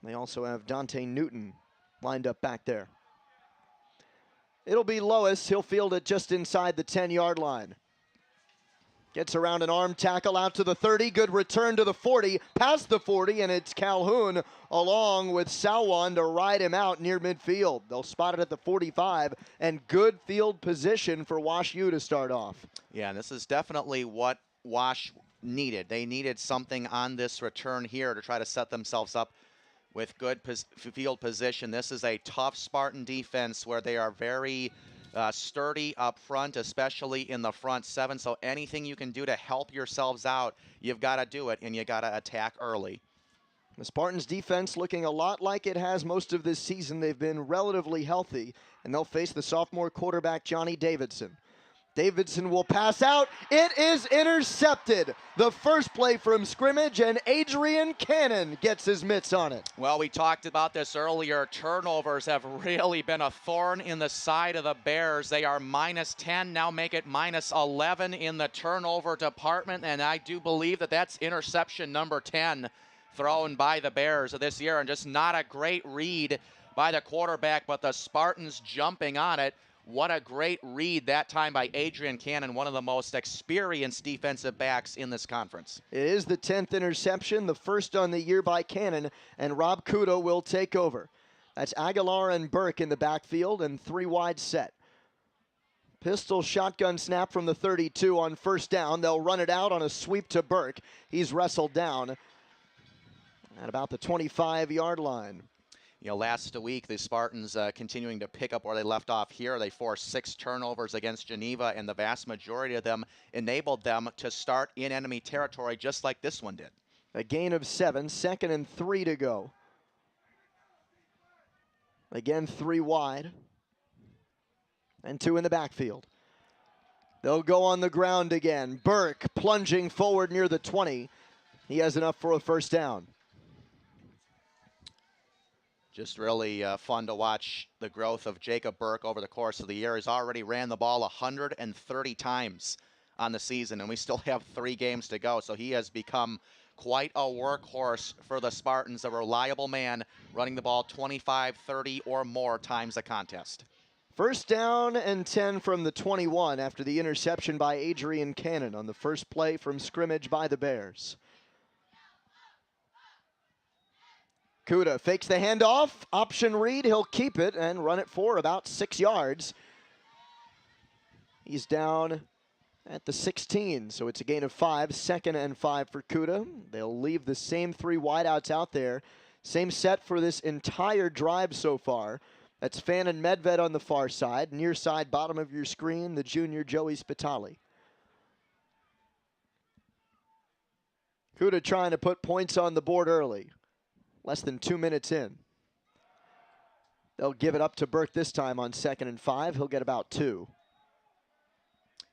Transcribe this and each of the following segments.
They also have Dante Newton lined up back there. It'll be Lois. He'll field it just inside the 10-yard line. Gets around an arm tackle out to the 30. Good return to the 40. Past the 40, and it's Calhoun along with Sauwan to ride him out near midfield. They'll spot it at the 45, and good field position for Wash U to start off. Yeah, and this is definitely what Wash needed. They needed something on this return here to try to set themselves up with good field position. This is a tough Spartan defense where they are very sturdy up front, especially in the front seven. So anything you can do to help yourselves out, you've got to do it, and you got to attack early. The Spartans defense looking a lot like it has most of this season. They've been relatively healthy, and they'll face the sophomore quarterback, Johnny Davidson. Davidson will pass out. It is intercepted. The first play from scrimmage, and Adrian Cannon gets his mitts on it. Well, we talked about this earlier. Turnovers have really been a thorn in the side of the Bears. They are -10, now make it -11 in the turnover department, and I do believe that that's interception number 10 thrown by the Bears this year, and just not a great read by the quarterback, but the Spartans jumping on it. What a great read that time by Adrian Cannon, one of the most experienced defensive backs in this conference. It is the 10th interception, the first on the year by Cannon, and Rob Kudo will take over. That's Aguilar and Burke in the backfield, and 3 wide set. Pistol shotgun snap from the 32 on first down. They'll run it out on a sweep to Burke. He's wrestled down at about the 25-yard line. You know, last week, the Spartans continuing to pick up where they left off here. They forced 6 turnovers against Geneva, and the vast majority of them enabled them to start in enemy territory just like this one did. A gain of 7, 2nd and 3 to go. Again, 3 wide, and 2 in the backfield. They'll go on the ground again. Burke plunging forward near the 20. He has enough for a first down. Just really fun to watch the growth of Jacob Burke over the course of the year. He's already ran the ball 130 times on the season, and we still have 3 games to go. So he has become quite a workhorse for the Spartans, a reliable man running the ball 25, 30, or more times a contest. First down and 10 from the 21 after the interception by Adrian Cannon on the first play from scrimmage by the Bears. Kuda fakes the handoff, option read, he'll keep it and run it for about 6 yards. He's down at the 16, so it's a gain of 5, 2nd and 5 for Kuda. They'll leave the same 3 wideouts out there. Same set for this entire drive so far. That's Fan and Medved on the far side. Near side, bottom of your screen, the junior Joey Spitali. Kuda trying to put points on the board early. Less than 2 minutes in. They'll give it up to Burke this time on 2nd and 5. He'll get about 2.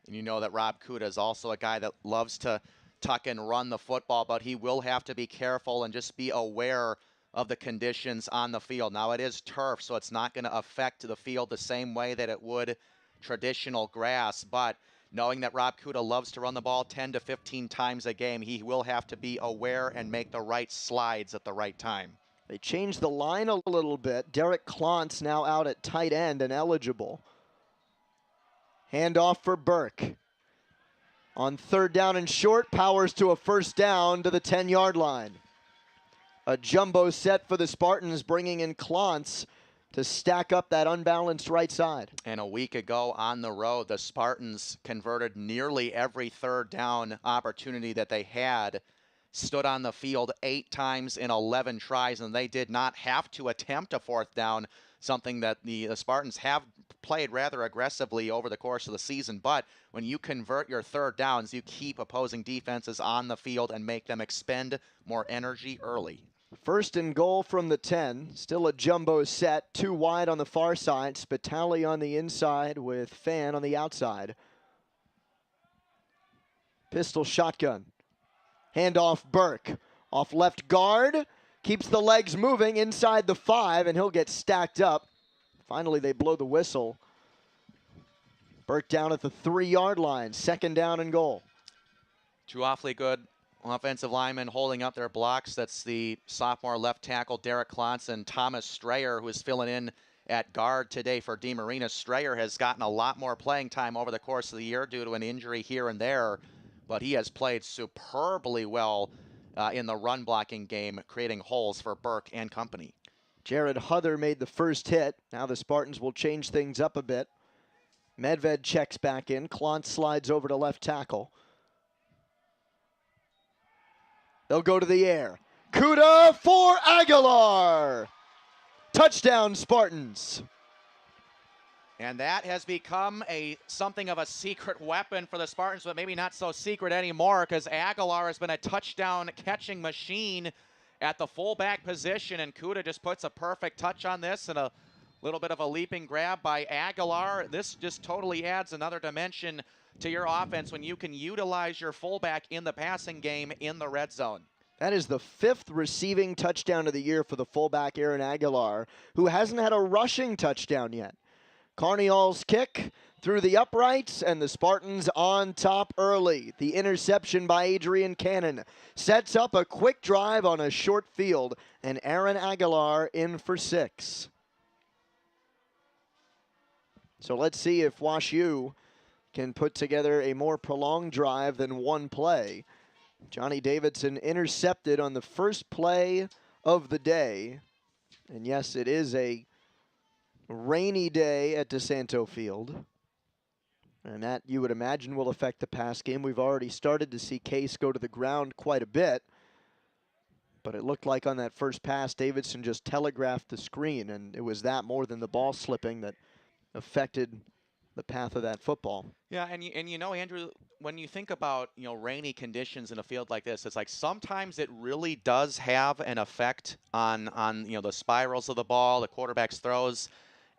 And you know that Rob Kuda is also a guy that loves to tuck and run the football, but he will have to be careful and just be aware of the conditions on the field. Now, it is turf, so it's not going to affect the field the same way that it would traditional grass, but knowing that Rob Kuda loves to run the ball 10 to 15 times a game, he will have to be aware and make the right slides at the right time. They changed the line a little bit. Derek Klontz now out at tight end and eligible. Handoff for Burke. On 3rd down and short, powers to a first down to the 10-yard line. A jumbo set for the Spartans, bringing in Klontz to stack up that unbalanced right side. And a week ago on the road, the Spartans converted nearly every 3rd down opportunity that they had, stood on the field 8 times in 11 tries, and they did not have to attempt a 4th down, something that the Spartans have played rather aggressively over the course of the season. But when you convert your 3rd downs, you keep opposing defenses on the field and make them expend more energy early. 1st and goal from the 10. Still a jumbo set. 2 wide on the far side. Spitali on the inside with Fan on the outside. Pistol shotgun. Handoff Burke. Off left guard. Keeps the legs moving inside the 5, and he'll get stacked up. Finally, they blow the whistle. Burke down at the 3-yard line. 2nd down and goal. 2 awfully good Offensive linemen holding up their blocks. That's the sophomore left tackle, Derek Klontz, and Thomas Strayer, who is filling in at guard today for DeMarina. Strayer has gotten a lot more playing time over the course of the year due to an injury here and there, but he has played superbly well in the run blocking game, creating holes for Burke and company. Jared Huther made the first hit. Now the Spartans will change things up a bit. Medved checks back in. Klontz slides over to left tackle. They'll go to the air. Kuda for Aguilar. Touchdown, Spartans. And that has become something of a secret weapon for the Spartans, but maybe not so secret anymore, because Aguilar has been a touchdown catching machine at the fullback position, and Kuda just puts a perfect touch on this, and a little bit of a leaping grab by Aguilar. This just totally adds another dimension to your offense when you can utilize your fullback in the passing game in the red zone. That is the 5th receiving touchdown of the year for the fullback Aaron Aguilar, who hasn't had a rushing touchdown yet. Carniol's kick through the uprights, and the Spartans on top early. The interception by Adrian Cannon sets up a quick drive on a short field, and Aaron Aguilar in for 6. So let's see if WashU can put together a more prolonged drive than one play. Johnny Davidson intercepted on the first play of the day. And yes, it is a rainy day at DeSanto Field. And that, you would imagine, will affect the pass game. We've already started to see Case go to the ground quite a bit. But it looked like on that first pass, Davidson just telegraphed the screen, and it was that more than the ball slipping that affected the path of that football. Yeah, and you know, Andrew, when you think about, rainy conditions in a field like this, it's like sometimes it really does have an effect on the spirals of the ball, the quarterback's throws,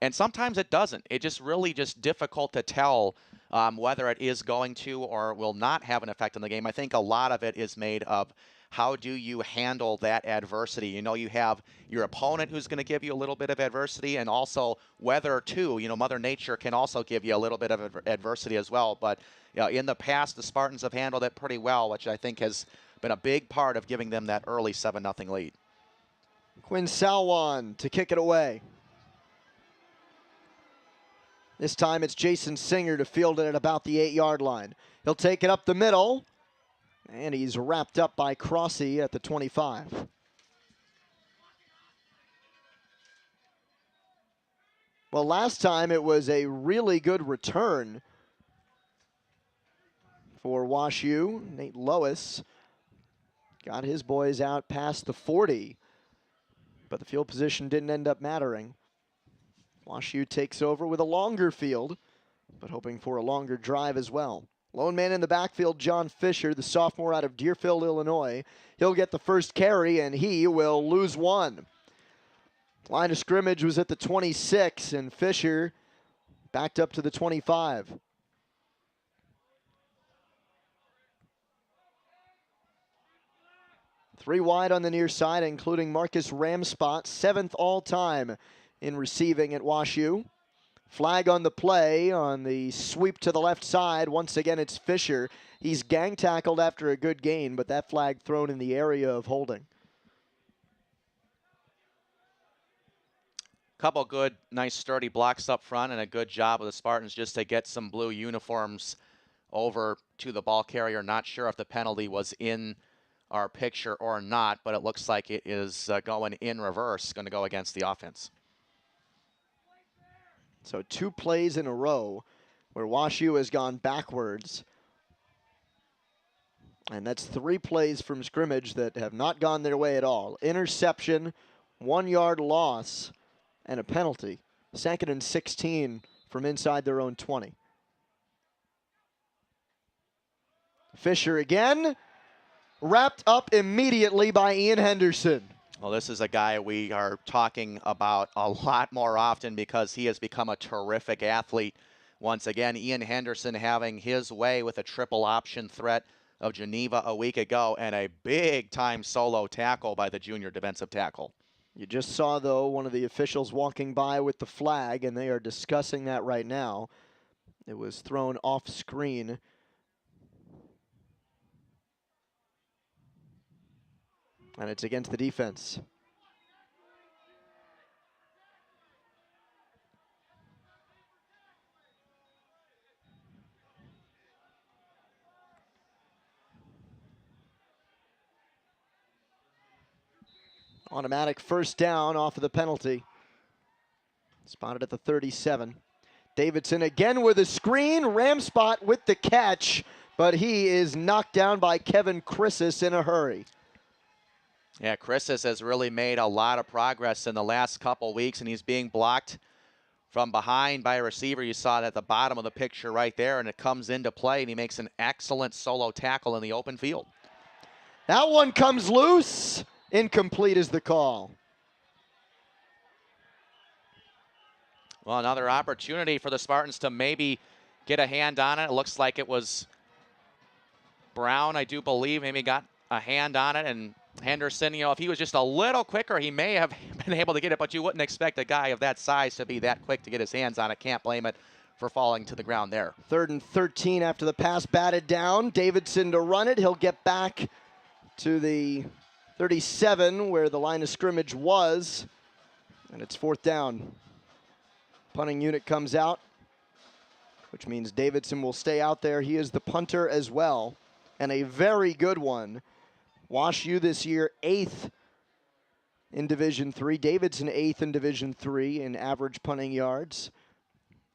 and sometimes it doesn't. It's just really just difficult to tell whether it is going to or will not have an effect on the game. I think a lot of it is made of how do you handle that adversity? You have your opponent who's going to give you a little bit of adversity, and also weather too. Mother Nature can also give you a little bit of adversity as well. But in the past, the Spartans have handled it pretty well, which I think has been a big part of giving them that early 7-0 lead. Quinn Salwan to kick it away. This time it's Jason Singer to field it at about the 8-yard line. He'll take it up the middle. And he's wrapped up by Crossy at the 25. Well, last time it was a really good return for WashU. Nate Lois got his boys out past the 40, but the field position didn't end up mattering. WashU takes over with a longer field, but hoping for a longer drive as well. Lone man in the backfield, John Fisher, the sophomore out of Deerfield, Illinois. He'll get the first carry, and he will lose one. Line of scrimmage was at the 26, and Fisher backed up to the 25. Three wide on the near side, including Marcus Ramspot, 7th all-time in receiving at WashU. Flag on the play on the sweep to the left side. Once again, it's Fisher. He's gang tackled after a good gain, but that flag thrown in the area of holding. Couple good, nice, sturdy blocks up front, and a good job of the Spartans just to get some blue uniforms over to the ball carrier. Not sure if the penalty was in our picture or not, but it looks like it is going in reverse, going to go against the offense. So 2 plays in a row where WashU has gone backwards. And that's 3 plays from scrimmage that have not gone their way at all. Interception, 1-yard loss, and a penalty. 2nd and 16 from inside their own 20. Fisher again, wrapped up immediately by Ian Henderson. Well, this is a guy we are talking about a lot more often because he has become a terrific athlete. Once again, Ian Henderson having his way with a triple option threat of Geneva a week ago, and a big-time solo tackle by the junior defensive tackle. You just saw, though, one of the officials walking by with the flag, and they are discussing that right now. It was thrown off screen. And it's against the defense. Automatic first down off of the penalty. Spotted at the 37. Davidson again with a screen. Ramspot with the catch, but he is knocked down by Kevin Chrisis in a hurry. Yeah, Chrisis has really made a lot of progress in the last couple weeks, and he's being blocked from behind by a receiver. You saw that at the bottom of the picture right there, and it comes into play, and he makes an excellent solo tackle in the open field. That one comes loose. Incomplete is the call. Well, another opportunity for the Spartans to maybe get a hand on it. It looks like it was Brown, I do believe, maybe got a hand on it, and Henderson, you know, if he was just a little quicker, he may have been able to get it, but you wouldn't expect a guy of that size to be that quick to get his hands on it. Can't blame it for falling to the ground there. 3rd and 13 after the pass batted down. Davidson to run it. He'll get back to the 37 where the line of scrimmage was, and it's 4th down. Punting unit comes out, which means Davidson will stay out there. He is the punter as well, and a very good one. Wash U this year, 8th in Division III. Davidson 8th in Division III in average punting yards.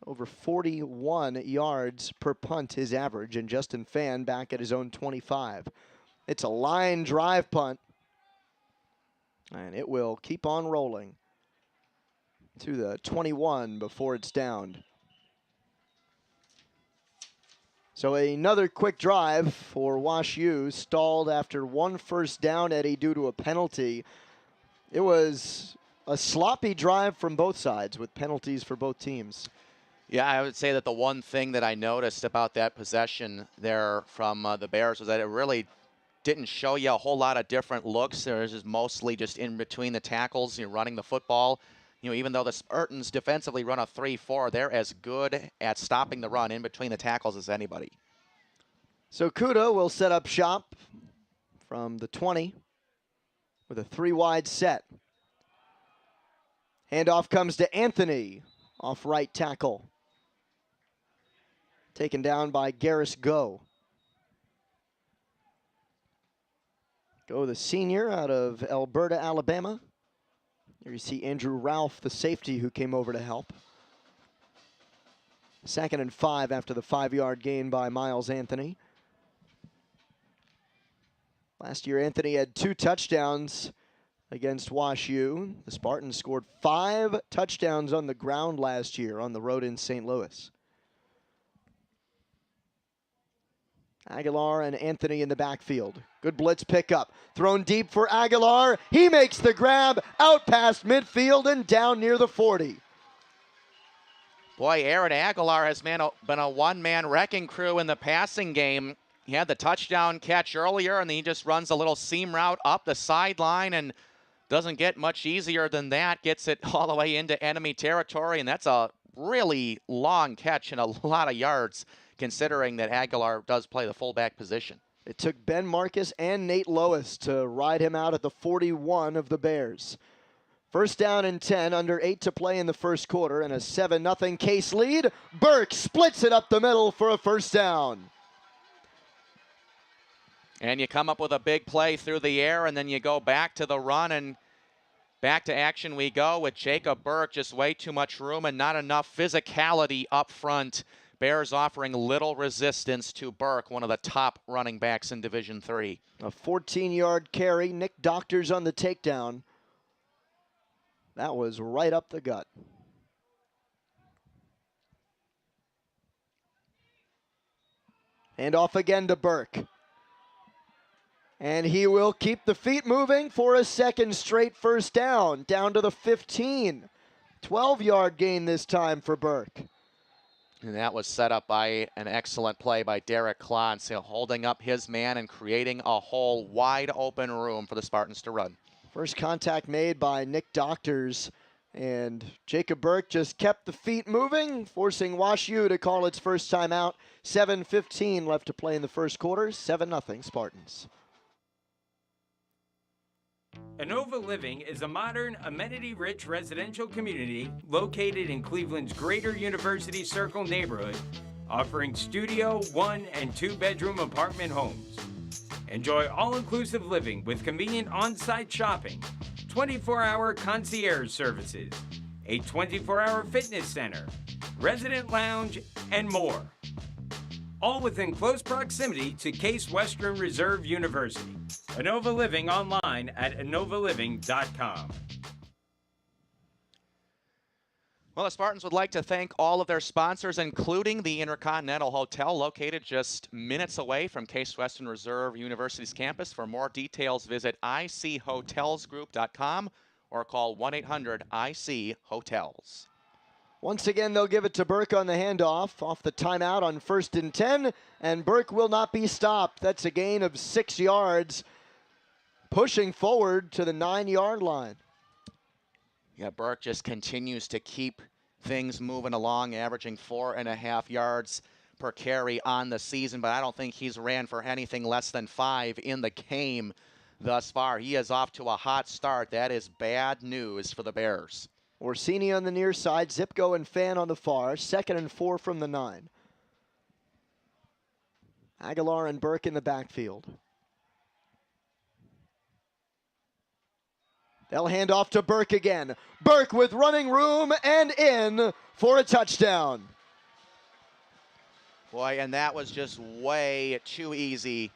Over 41 yards per punt his average, and Justin Fan back at his own 25. It's a line drive punt, and it will keep on rolling to the 21 before it's downed. So another quick drive for Wash U, stalled after 1 first down, Eddy, due to a penalty. It was a sloppy drive from both sides with penalties for both teams. Yeah, I would say that the one thing that I noticed about that possession there from the Bears was that it really didn't show you a whole lot of different looks. There was just mostly just in between the tackles, you know, running the football. You know, even though the Spartans defensively run a 3-4, they're as good at stopping the run in between the tackles as anybody. So Kuda will set up shop from the 20 with a 3-wide set. Handoff comes to Anthony off right tackle. Taken down by Garris Go. Go, the senior out of Alberta, Alabama. There you see Andrew Ralph, the safety who came over to help. 2nd and 5 after the 5-yard gain by Miles Anthony. Last year, Anthony had 2 touchdowns against Wash U. The Spartans scored 5 touchdowns on the ground last year on the road in St. Louis. Aguilar and Anthony in the backfield. Good blitz pickup. Thrown deep for Aguilar. He makes the grab out past midfield and down near the 40. Boy, Aaron Aguilar has been a one-man wrecking crew in the passing game. He had the touchdown catch earlier, and then he just runs a little seam route up the sideline and doesn't get much easier than that. Gets it all the way into enemy territory, and that's a really long catch and a lot of yards, considering that Aguilar does play the fullback position. It took Ben Marcus and Nate Lois to ride him out at the 41 of the Bears. 1st down and 10, under 8 to play in the first quarter, and a 7-0 Case lead. Burke splits it up the middle for a 1st down. And you come up with a big play through the air, and then you go back to the run, and back to action we go with Jacob Burke. Just way too much room and not enough physicality up front. Bears offering little resistance to Burke, one of the top running backs in Division III. A 14-yard carry. Nick Doctors on the takedown. That was right up the gut. And off again to Burke. And he will keep the feet moving for a 2nd straight 1st down, down to the 15. 12-yard gain this time for Burke. And that was set up by an excellent play by Derek Klotz, holding up his man and creating a whole wide open room for the Spartans to run. First contact made by Nick Doctors, and Jacob Burke just kept the feet moving, forcing Wash U to call its first timeout. 7:15 left to play in the first quarter, 7-0 Spartans. Inova Living is a modern, amenity-rich residential community located in Cleveland's Greater University Circle neighborhood, offering studio, 1- and 2-bedroom apartment homes. Enjoy all-inclusive living with convenient on-site shopping, 24-hour concierge services, a 24-hour fitness center, resident lounge, and more. All within close proximity to Case Western Reserve University. Inova Living online at inovaliving.com. Well, the Spartans would like to thank all of their sponsors, including the Intercontinental Hotel, located just minutes away from Case Western Reserve University's campus. For more details, visit ichotelsgroup.com or call 1-800-IC-HOTELS. Once again, they'll give it to Burke on the handoff, off the timeout on 1st and 10, and Burke will not be stopped. That's a gain of 6 yards, pushing forward to the 9-yard line. Yeah, Burke just continues to keep things moving along, averaging 4.5 yards per carry on the season, but I don't think he's ran for anything less than 5 in the game thus far. He is off to a hot start. That is bad news for the Bears. Orsini on the near side, Zipko and Fan on the far, 2nd and 4 from the 9. Aguilar and Burke in the backfield. They'll hand off to Burke again. Burke with running room and in for a touchdown. Boy, and that was just way too easy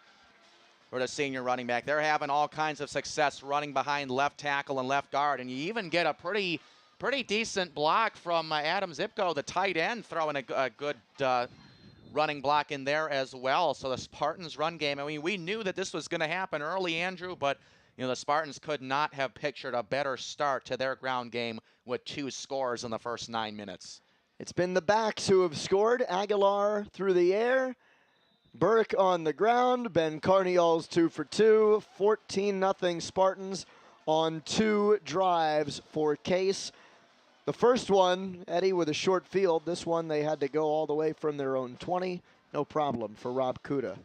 for the senior running back. They're having all kinds of success running behind left tackle and left guard, and you even get a pretty decent block from Adam Zipko, the tight end, throwing a good running block in there as well. So the Spartans' run game, I mean, we knew that this was going to happen early, Andrew, but you know, the Spartans could not have pictured a better start to their ground game with 2 scores in the first 9 minutes. It's been the backs who have scored. Aguilar through the air, Burke on the ground. Ben Carniol's 2 for 2. 14-0 Spartans on 2 drives for Case. The first one, Eddy with a short field. This one, they had to go all the way from their own 20. No problem for Rob Kuda.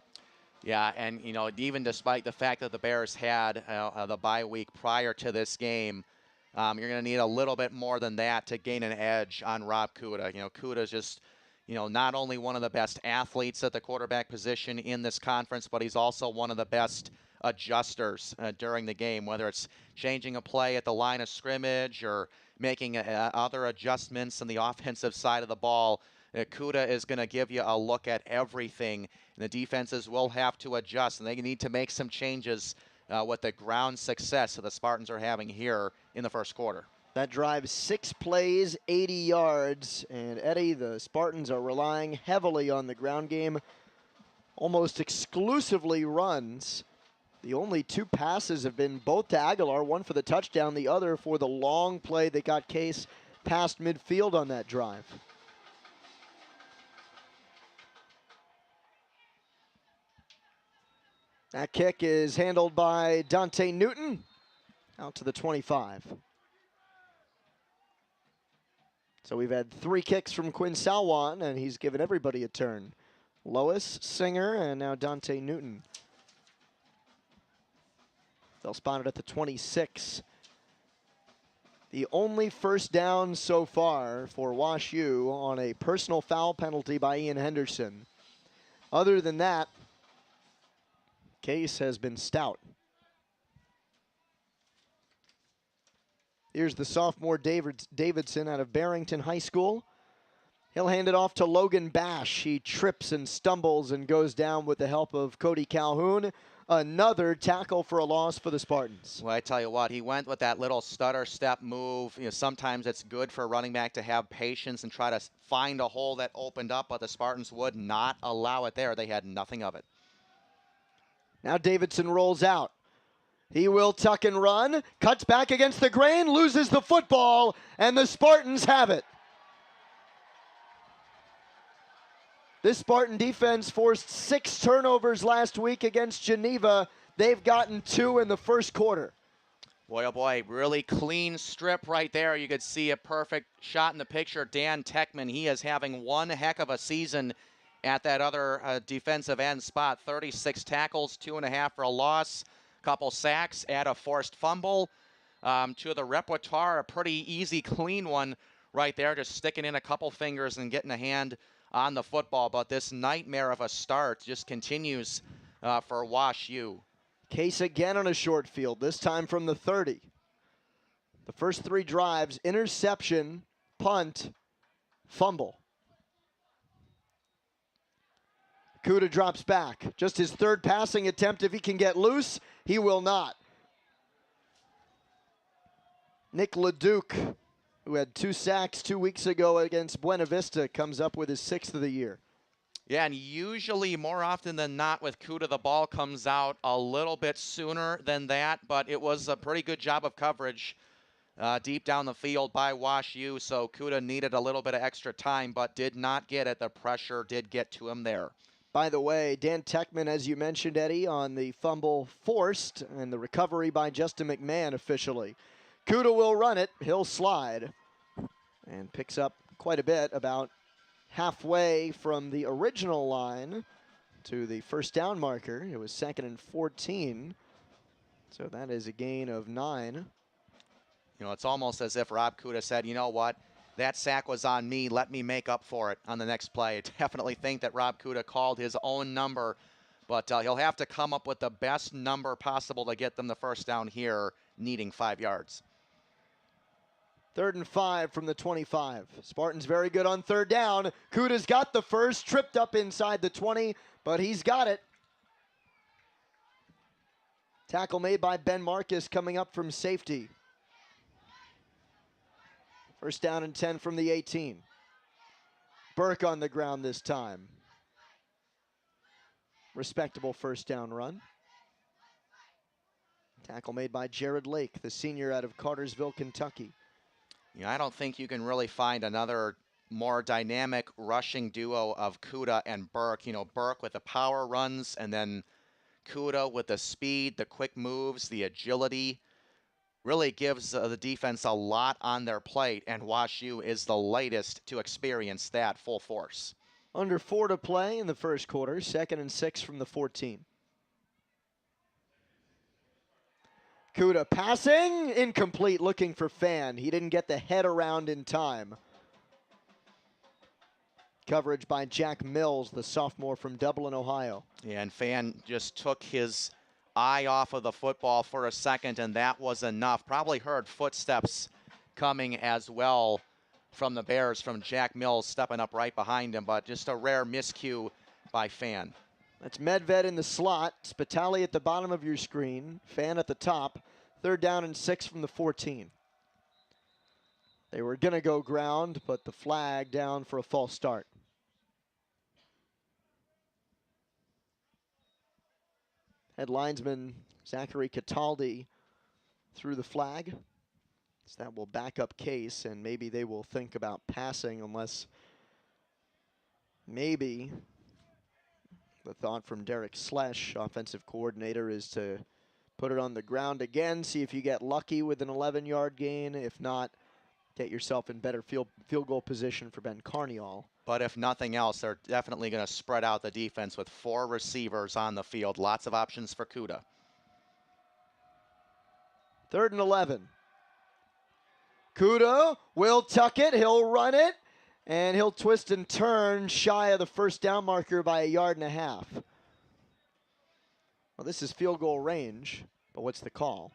Yeah, and, you know, even despite the fact that the Bears had the bye week prior to this game, you're going to need a little bit more than that to gain an edge on Rob Kuda. You know, Kuda's just, you know, not only one of the best athletes at the quarterback position in this conference, but he's also one of the best adjusters during the game, whether it's changing a play at the line of scrimmage or making other adjustments on the offensive side of the ball. Kuda is going to give you a look at everything, and the defenses will have to adjust, and they need to make some changes with the ground success that the Spartans are having here in the first quarter. That drive, 6 plays, 80 yards, and Eddy, the Spartans are relying heavily on the ground game, almost exclusively runs. The only 2 passes have been both to Aguilar, one for the touchdown, the other for the long play that got Case past midfield on that drive. That kick is handled by Dante Newton, out to the 25. So we've had 3 kicks from Quinn Salwan, and he's given everybody a turn. Lois, Singer, and now Dante Newton. They'll spot it at the 26. The only first down so far for Wash U on a personal foul penalty by Ian Henderson. Other than that, Case has been stout. Here's the sophomore Davidson out of Barrington High School. He'll hand it off to Logan Bash. He trips and stumbles and goes down with the help of Cody Calhoun. Another tackle for a loss for the Spartans. Well, I tell you what, he went with that little stutter step move. You know, sometimes it's good for a running back to have patience and try to find a hole that opened up, but the Spartans would not allow it there. They had nothing of it. Now Davidson rolls out. He will tuck and run, cuts back against the grain, loses the football, and the Spartans have it. This Spartan defense forced 6 turnovers last week against Geneva. They've gotten 2 in the first quarter. Boy, oh boy, really clean strip right there. You could see a perfect shot in the picture. Dan Techman, he is having one heck of a season at that other defensive end spot. 36 tackles, 2.5 for a loss. couple sacks, add a forced fumble to the repertoire. A pretty easy, clean one right there, just sticking in a couple fingers and getting a hand on the football. But this nightmare of a start just continues for Wash U. Case again on a short field, this time from the 30. The first 3 drives, interception, punt, fumble. Kuda drops back. Just his 3rd passing attempt. If he can get loose, he will not. Nick LeDuc, who had 2 sacks 2 weeks ago against Buena Vista, comes up with his 6th of the year. Yeah, and usually, more often than not, with Kuda, the ball comes out a little bit sooner than that, but it was a pretty good job of coverage deep down the field by Wash U, so Kuda needed a little bit of extra time, but did not get it. The pressure did get to him there. By the way, Dan Techman, as you mentioned, Eddie, on the fumble forced and the recovery by Justin McMahon officially. Kuda will run it. He'll slide and picks up quite a bit, about halfway from the original line to the first down marker. It was 2nd and 14. So that is a gain of 9. You know, it's almost as if Rob Kuda said, you know what, that sack was on me. Let me make up for it on the next play. I definitely think that Rob Kuda called his own number, but he'll have to come up with the best number possible to get them the first down here, needing 5 yards. 3rd and 5 from the 25. Spartans very good on 3rd down. Kuda's got the first, tripped up inside the 20, but he's got it. Tackle made by Ben Marcus coming up from safety. First down and 10 from the 18. Burke on the ground this time. Respectable first down run. Tackle made by Jared Lake, the senior out of Cartersville, Kentucky. Yeah, I don't think you can really find another more dynamic rushing duo of Kuda and Burke. You know, Burke with the power runs, and then Kuda with the speed, the quick moves, the agility. Really gives the defense a lot on their plate, and Wash U is the latest to experience that full force. Under 4 to play in the first quarter, 2nd and 6 from the 14. Kuda passing, incomplete, looking for Fan. He didn't get the head around in time. Coverage by Jack Mills, the sophomore from Dublin, Ohio. Yeah, and Fan just took his eye off of the football for a second, and that was enough. Probably heard footsteps coming as well from the Bears, from Jack Mills stepping up right behind him, but just a rare miscue by Fan. That's Medved in the slot, Spitali at the bottom of your screen, Fan at the top. 3rd down and 6 from the 14. They were going to go ground, but the flag down for a false start. Head linesman Zachary Cataldi threw the flag. So that will back up Case, and maybe they will think about passing, unless maybe the thought from Derek Slesh, offensive coordinator, is to put it on the ground again, see if you get lucky with an 11-yard gain. If not, get yourself in better field goal position for Ben Carniol. But if nothing else, they're definitely going to spread out the defense with 4 receivers on the field. Lots of options for Kuda. 3rd and 11. Kuda will tuck it, he'll run it, and he'll twist and turn shy of the first down marker by 1.5 yards. Well, this is field goal range, but what's the call?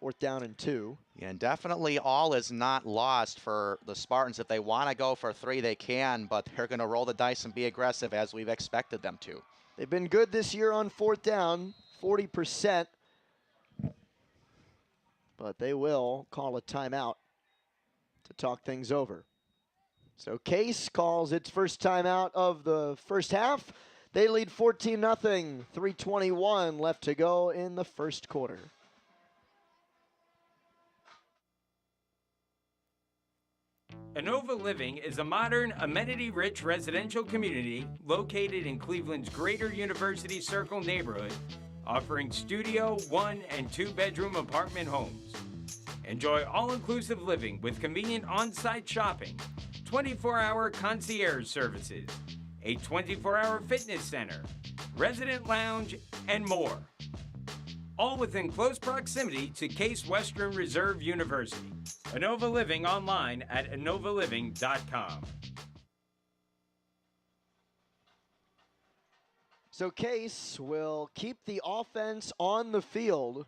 4th down and 2. Yeah, and definitely all is not lost for the Spartans. If they want to go for 3, they can, but they're going to roll the dice and be aggressive as we've expected them to. They've been good this year on 4th down, 40%, but they will call a timeout to talk things over. So Case calls its first timeout of the first half. They lead 14-0, 3:21 left to go in the first quarter. Inova Living is a modern, amenity-rich residential community located in Cleveland's Greater University Circle neighborhood, offering studio, 1- and 2-bedroom apartment homes. Enjoy all-inclusive living with convenient on-site shopping, 24-hour concierge services, a 24-hour fitness center, resident lounge, and more. all within close proximity to Case Western Reserve University. Inova Living online at innovaliving.com. So Case will keep the offense on the field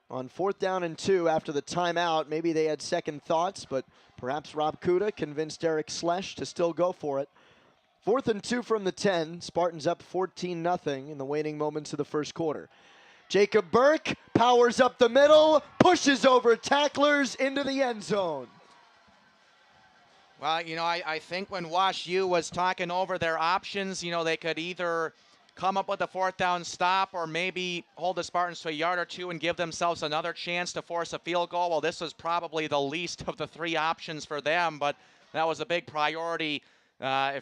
on 4th down and 2 after the timeout. Maybe they had second thoughts, but perhaps Rob Kuda convinced Eric Slesh to still go for it. 4th and 2 from the 10. Spartans up 14-0 in the waning moments of the first quarter. Jacob Burke powers up the middle, pushes over tacklers into the end zone. Well, I think when Wash U was talking over their options, they could either come up with a 4th down stop or maybe hold the Spartans to a yard or two and give themselves another chance to force a field goal. Well, this was probably the least of the 3 options for them, but that was a big priority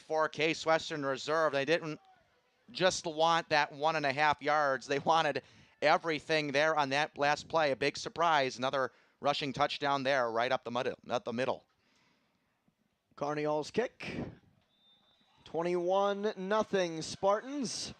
for Case Western Reserve. They didn't just want that 1.5 yards. They wanted everything there on that last play. A big surprise. Another rushing touchdown there right up the middle. Carniol's kick. 21-0 Spartans.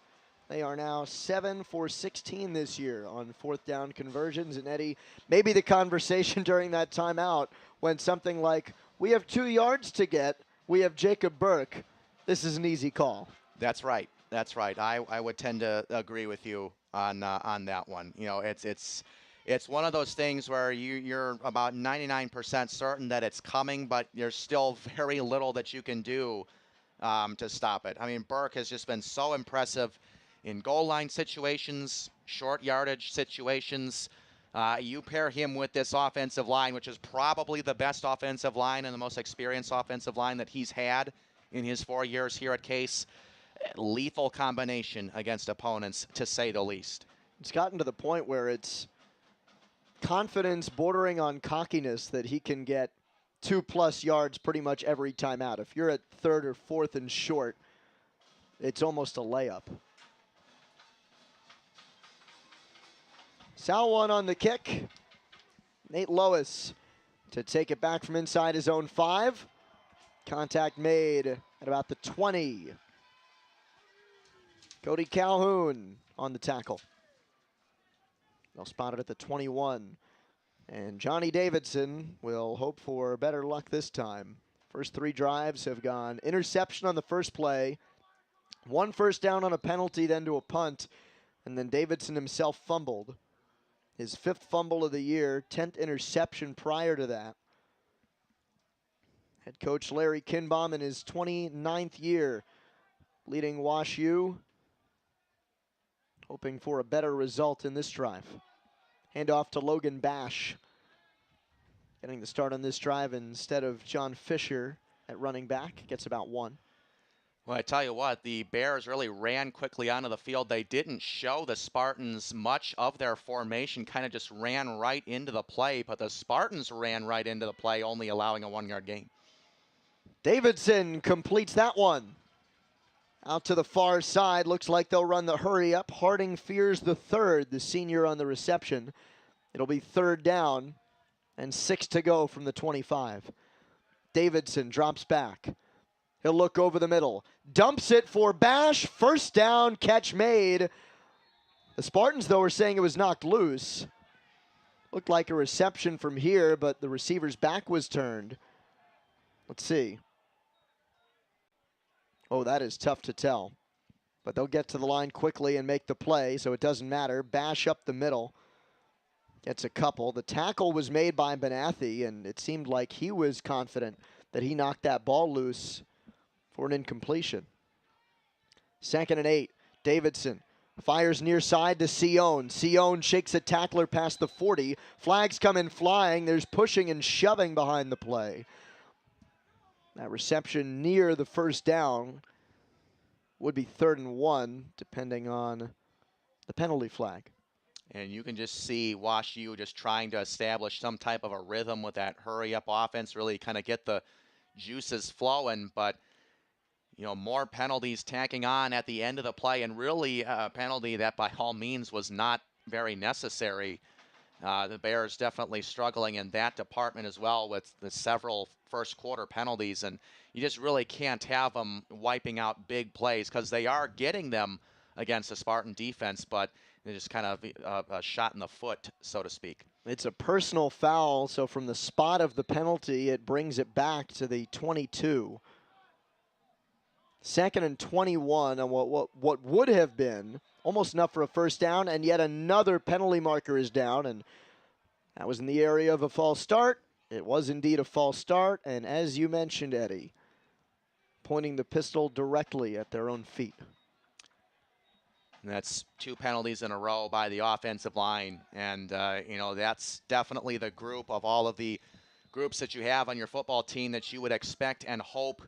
They are now 7 for 16 this year on 4th down conversions. And Eddy, maybe the conversation during that timeout went something like, we have 2 yards to get. We have Jacob Burke. This is an easy call. That's right. That's right. I would tend to agree with you on that one. It's one of those things where you're about 99% certain that it's coming, but there's still very little that you can do to stop it. I mean, Burke has just been so impressive in goal line situations, short yardage situations. You pair him with this offensive line, which is probably the best offensive line and the most experienced offensive line that he's had in his 4 years here at Case. Lethal combination against opponents, to say the least. It's gotten to the point where it's confidence bordering on cockiness that he can get 2+ yards pretty much every time out. If you're at 3rd or 4th and short, it's almost a layup. Salwan on the kick. Nate Lois to take it back from inside his own 5. Contact made at about the 20. Cody Calhoun on the tackle. They'll spot it at the 21. And Johnny Davidson will hope for better luck this time. First 3 drives have gone interception on the first play, 1 first down on a penalty, then to a punt, and then Davidson himself fumbled. His 5th fumble of the year, 10th interception prior to that. Head coach Larry Kinbaum in his 29th year leading Wash U, hoping for a better result in this drive. Handoff to Logan Bash. Getting the start on this drive instead of John Fisher at running back. Gets about 1. Well, I tell you what, the Bears really ran quickly onto the field. They didn't show the Spartans much of their formation, kind of just ran right into the play, but the Spartans ran right into the play, only allowing a 1-yard gain. Davidson completes that one. Out to the far side, looks like they'll run the hurry up. Harding Fears the third, the senior on the reception. It'll be 3rd down and 6 to go from the 25. Davidson drops back. He'll look over the middle. Dumps it for Bash. First down, catch made. The Spartans, though, are saying it was knocked loose. Looked like a reception from here, but the receiver's back was turned. Let's see. Oh, that is tough to tell. But they'll get to the line quickly and make the play, so it doesn't matter. Bash up the middle. Gets a couple. The tackle was made by Benathi, and it seemed like he was confident that he knocked that ball loose for an incompletion. 2nd and 8. Davidson fires near side to Sion. Sion shakes a tackler past the 40. Flags come in flying. There's pushing and shoving behind the play. That reception near the first down would be 3rd and 1, depending on the penalty flag. And you can just see Wash U just trying to establish some type of a rhythm with that hurry-up offense, really kind of get the juices flowing. But, more penalties tacking on at the end of the play, and really a penalty that by all means was not very necessary. The Bears definitely struggling in that department as well with the several first quarter penalties, and you just really can't have them wiping out big plays because they are getting them against the Spartan defense, but just kind of a shot in the foot, so to speak. It's a personal foul, so from the spot of the penalty, it brings it back to the 22. 2nd and 21 on what would have been almost enough for a first down, and yet another penalty marker is down, and that was in the area of a false start. It was indeed a false start, and as you mentioned, Eddie, pointing the pistol directly at their own feet. And that's 2 penalties in a row by the offensive line. And, you know, that's definitely the group of all of the groups that you have on your football team that you would expect and hope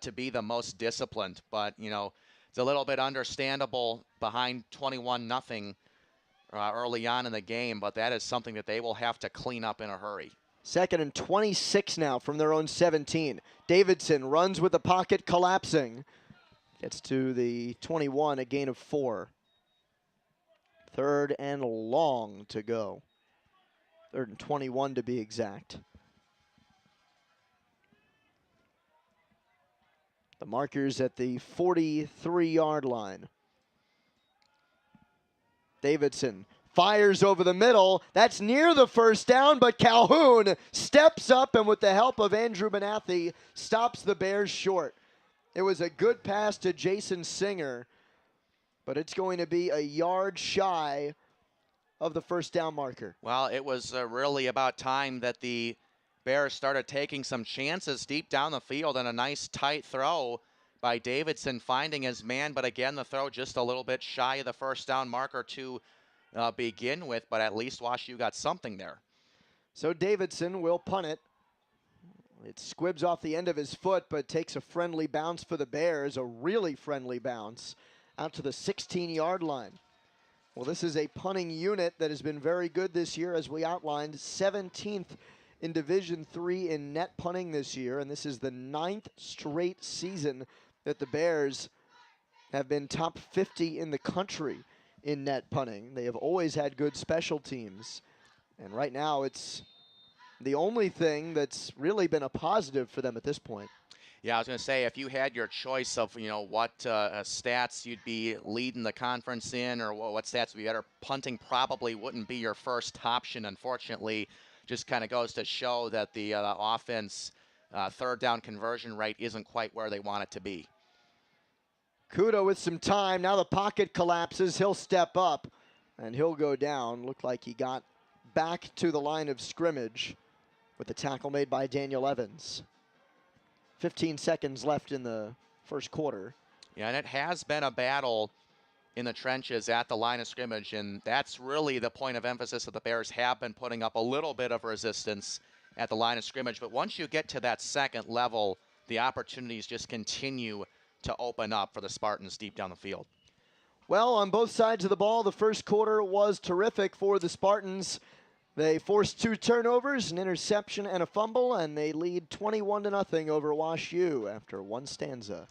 to be the most disciplined. But, you know, it's a little bit understandable behind 21-0 early on in the game, but that is something that they will have to clean up in a hurry. 2nd and 26 now from their own 17. Davidson runs with the pocket collapsing. Gets to the 21, a gain of 4. 3rd and long to go. 3rd and 21 to be exact. The markers at the 43-yard line. Davidson fires over the middle. That's near the first down, but Calhoun steps up and with the help of Andrew Benathi stops the Bears short. It was a good pass to Jason Singer, but it's going to be a yard shy of the first down marker. Well, it was really about time that the Bears started taking some chances deep down the field, and a nice tight throw by Davidson finding his man, but again, the throw just a little bit shy of the first down marker to begin with, but at least WashU got something there. So Davidson will punt it. It squibs off the end of his foot, but takes a friendly bounce for the Bears, a really friendly bounce, out to the 16-yard line. Well, this is a punting unit that has been very good this year, as we outlined, 17th in Division III in net punting this year, and this is the 9th straight season that the Bears have been top 50 in the country in net punting. They have always had good special teams, and right now it's the only thing that's really been a positive for them at this point. Yeah, I was going to say, if you had your choice of, you know, what stats you'd be leading the conference in, or what stats would be better, punting probably wouldn't be your first option, unfortunately. Just kind of goes to show that the offense third down conversion rate isn't quite where they want it to be. Kudo with some time. Now the pocket collapses. He'll step up, and he'll go down. Looked like he got back to the line of scrimmage with the tackle made by Daniel Evans. 15 seconds left in the first quarter. Yeah, and it has been a battle in the trenches at the line of scrimmage, and that's really the point of emphasis that the Bears have been putting up a little bit of resistance at the line of scrimmage. But once you get to that second level, the opportunities just continue to open up for the Spartans deep down the field. Well, on both sides of the ball, the first quarter was terrific for the Spartans. They forced 2 turnovers, an interception, and a fumble, and they lead 21-0 over WashU after one stanza.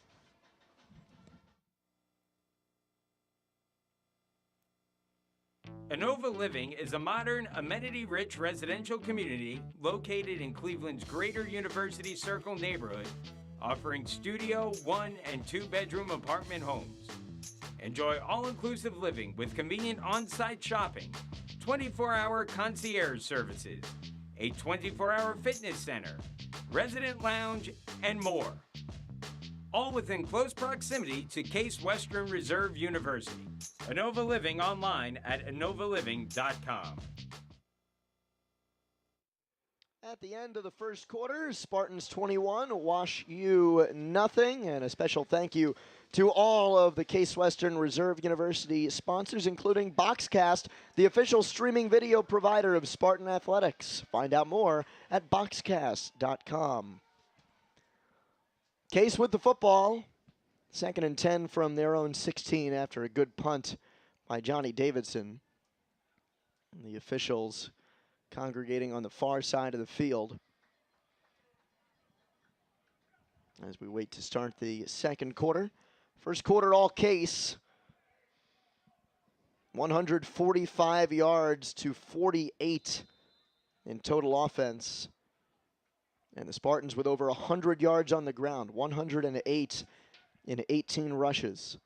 Inova Living is a modern, amenity-rich residential community located in Cleveland's Greater University Circle neighborhood, offering studio, 1- and 2-bedroom apartment homes. Enjoy all-inclusive living with convenient on-site shopping, 24-hour concierge services, a 24-hour fitness center, resident lounge, and more. All within close proximity to Case Western Reserve University. Inova Living online at inovaliving.com. At the end of the first quarter, Spartans 21, WashU nothing, and a special thank you to all of the Case Western Reserve University sponsors, including Boxcast, the official streaming video provider of Spartan Athletics. Find out more at boxcast.com. Case with the football. 2nd and 10 from their own 16 after a good punt by Johnny Davidson. And the officials congregating on the far side of the field as we wait to start the second quarter. First quarter all Case. 145 yards to 48 in total offense. And the Spartans with over 100 yards on the ground, 108 in 18 rushes.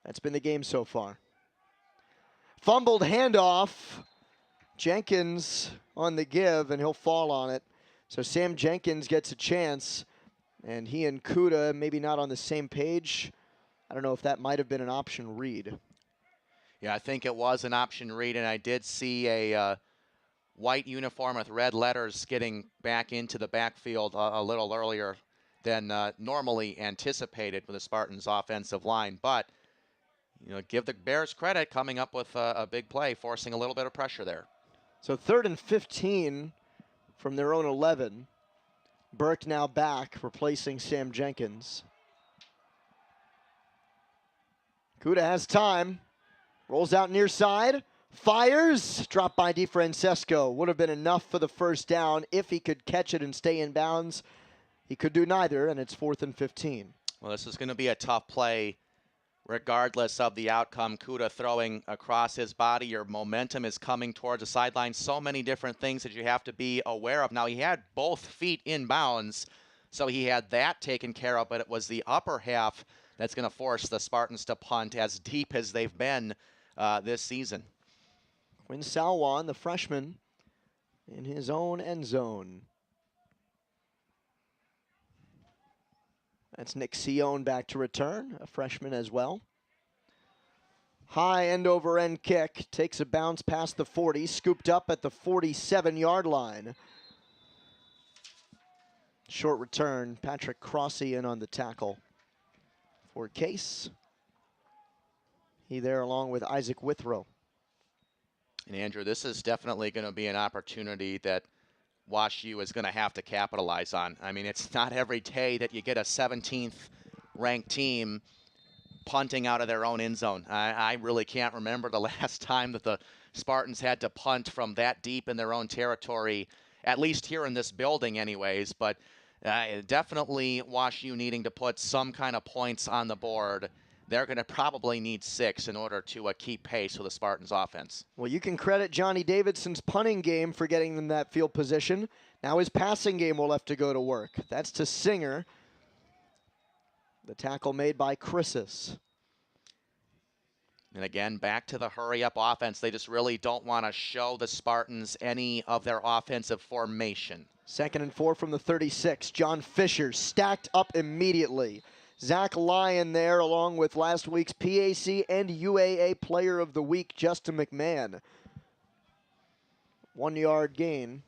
That's been the game so far. Fumbled handoff. Jenkins on the give, and he'll fall on it. So Sam Jenkins gets a chance, and he and Kuda maybe not on the same page. I don't know if that might have been an option read. Yeah, I think it was an option read, and I did see a white uniform with red letters getting back into the backfield a little earlier than normally anticipated for the Spartans offensive line. But, you know, give the Bears credit coming up with a big play, forcing a little bit of pressure there. So 3rd and 15 from their own 11. Burke now back, replacing Sam Jenkins. Kuda has time. Rolls out near side. Fires. Dropped by DeFrancesco. Would have been enough for the first down if he could catch it and stay in bounds. He could do neither, and it's 4th and 15. Well, this is going to be a tough play regardless of the outcome. Kuda throwing across his body. Your momentum is coming towards the sideline. So many different things that you have to be aware of. Now, he had both feet in bounds, so he had that taken care of, but it was the upper half that's going to force the Spartans to punt as deep as they've been this season. Quinn Salwan, the freshman, in his own end zone. That's Nick Sion back to return, a freshman as well. High end over end kick, takes a bounce past the 40, scooped up at the 47-yard line. Short return, Patrick Crossy in on the tackle for Case. He there along with Isaac Withrow. And Andrew, this is definitely going to be an opportunity that Wash U is going to have to capitalize on. I mean, it's not every day that you get a 17th ranked team punting out of their own end zone. I really can't remember the last time that the Spartans had to punt from that deep in their own territory, at least here in this building anyways. But definitely Wash U needing to put some kind of points on the board. They're going to probably need 6 in order to keep pace with the Spartans offense. Well, you can credit Johnny Davidson's punting game for getting them that field position. Now his passing game will have to go to work. That's to Singer. The tackle made by Chrisis. And again, back to the hurry-up offense. They just really don't want to show the Spartans any of their offensive formation. 2nd and 4 from the 36. John Fisher stacked up immediately. Zach Lyon there, along with last week's PAC and UAA Player of the Week, Justin McMahon. 1-yard gain.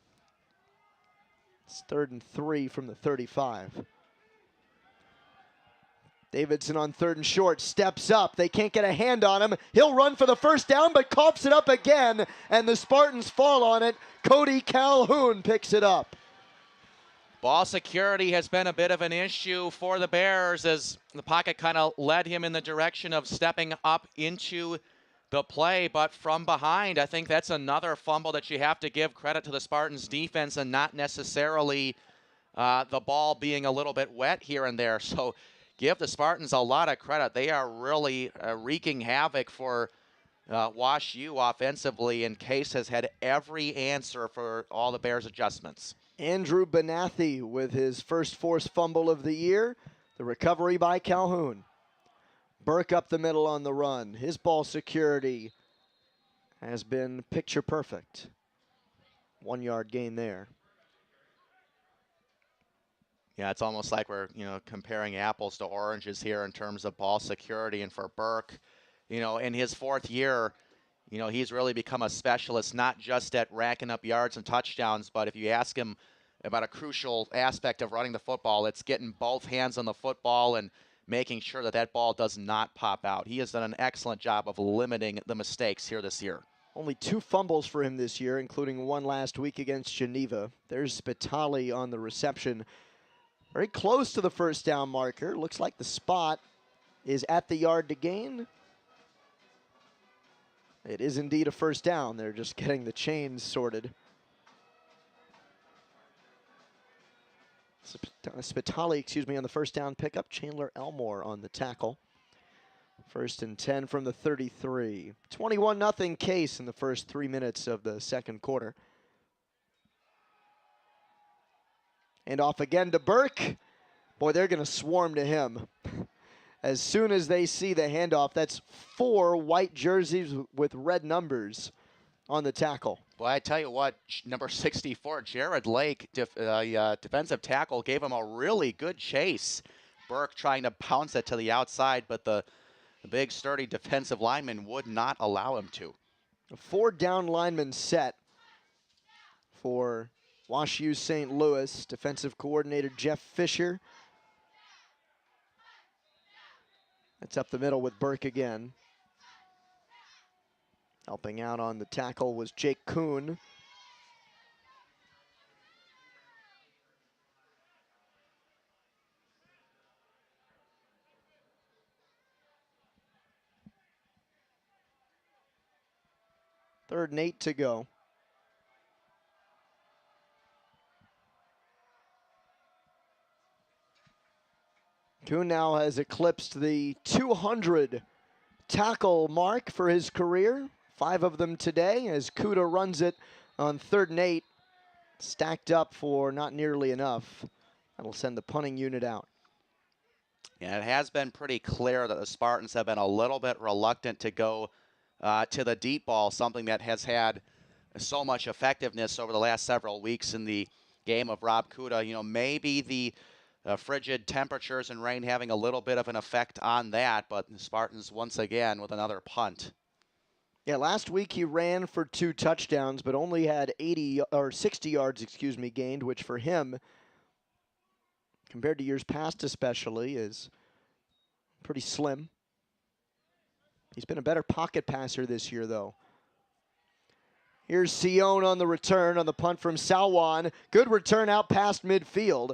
It's 3rd and 3 from the 35. Davidson on 3rd and short, steps up. They can't get a hand on him. He'll run for the first down, but coughs it up again, and the Spartans fall on it. Cody Calhoun picks it up. Ball security has been a bit of an issue for the Bears as the pocket kind of led him in the direction of stepping up into the play, but from behind, I think that's another fumble that you have to give credit to the Spartans defense and not necessarily the ball being a little bit wet here and there. So give the Spartans a lot of credit. They are really wreaking havoc for Wash U offensively, and Case has had every answer for all the Bears adjustments. Andrew Benathi with his first forced fumble of the year. The recovery by Calhoun. Burke up the middle on the run. His ball security has been picture perfect. 1-yard gain there. Yeah, it's almost like we're, comparing apples to oranges here in terms of ball security. And for Burke, in his 4th year, he's really become a specialist, not just at racking up yards and touchdowns, but if you ask him about a crucial aspect of running the football, it's getting both hands on the football and making sure that that ball does not pop out. He has done an excellent job of limiting the mistakes here this year. Only 2 fumbles for him this year, including one last week against Geneva. There's Spitali on the reception. Very close to the first down marker. Looks like the spot is at the yard to gain. It is indeed a first down. They're just getting the chains sorted. Spitali, on the first down pickup. Chandler Elmore on the tackle. 1st and 10 from the 33. 21-0 Case in the first 3 minutes of the second quarter. And off again to Burke. Boy, they're going to swarm to him. as soon as they see the handoff. That's 4 white jerseys with red numbers on the tackle. Well, I tell you what, number 64, Jared Lake, defensive tackle, gave him a really good chase. Burke trying to bounce it to the outside, but the big, sturdy defensive lineman would not allow him to. A 4-down lineman set for Wash U St. Louis. Defensive coordinator Jeff Fisher. That's up the middle with Burke again. Helping out on the tackle was Jake Kuhn. Third and 8 to go. Kuhn now has eclipsed the 200 tackle mark for his career. 5 of them today as Kuda runs it on 3rd and 8. Stacked up for not nearly enough. That'll send the punting unit out. Yeah, it has been pretty clear that the Spartans have been a little bit reluctant to go to the deep ball, something that has had so much effectiveness over the last several weeks in the game of Rob Kuda. You know, maybe the frigid temperatures and rain having a little bit of an effect on that, but the Spartans once again with another punt. Yeah, last week he ran for 2 touchdowns, but only had 60 yards, gained, which for him, compared to years past especially, is pretty slim. He's been a better pocket passer this year, though. Here's Sion on the return on the punt from Salwan. Good return out past midfield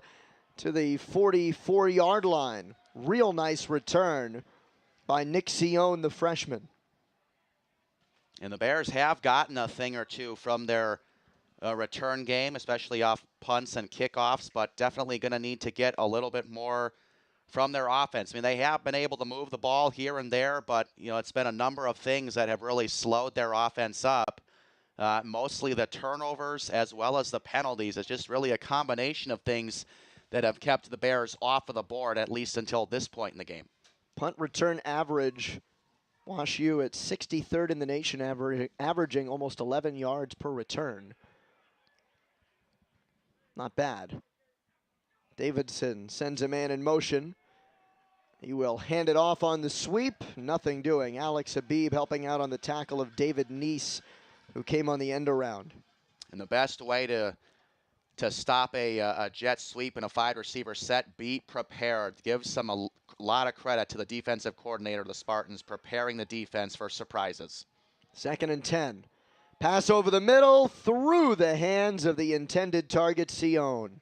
to the 44-yard line. Real nice return by Nick Sion, the freshman. And the Bears have gotten a thing or two from their return game, especially off punts and kickoffs, but definitely going to need to get a little bit more from their offense. I mean, they have been able to move the ball here and there, but, you know, it's been a number of things that have really slowed their offense up. Mostly the turnovers as well as the penalties. It's just really a combination of things that have kept the Bears off of the board, at least until this point in the game. Punt return average, Wash U at 63rd in the nation, averaging almost 11 yards per return. Not bad. Davidson sends a man in motion. He will hand it off on the sweep. Nothing doing. Alex Habib helping out on the tackle of David Neese, who came on the end around. And the best way to stop a jet sweep in a 5-receiver set, be prepared. Give some a lot of credit to the defensive coordinator of the Spartans, preparing the defense for surprises. 2nd and 10. Pass over the middle, through the hands of the intended target, Sion.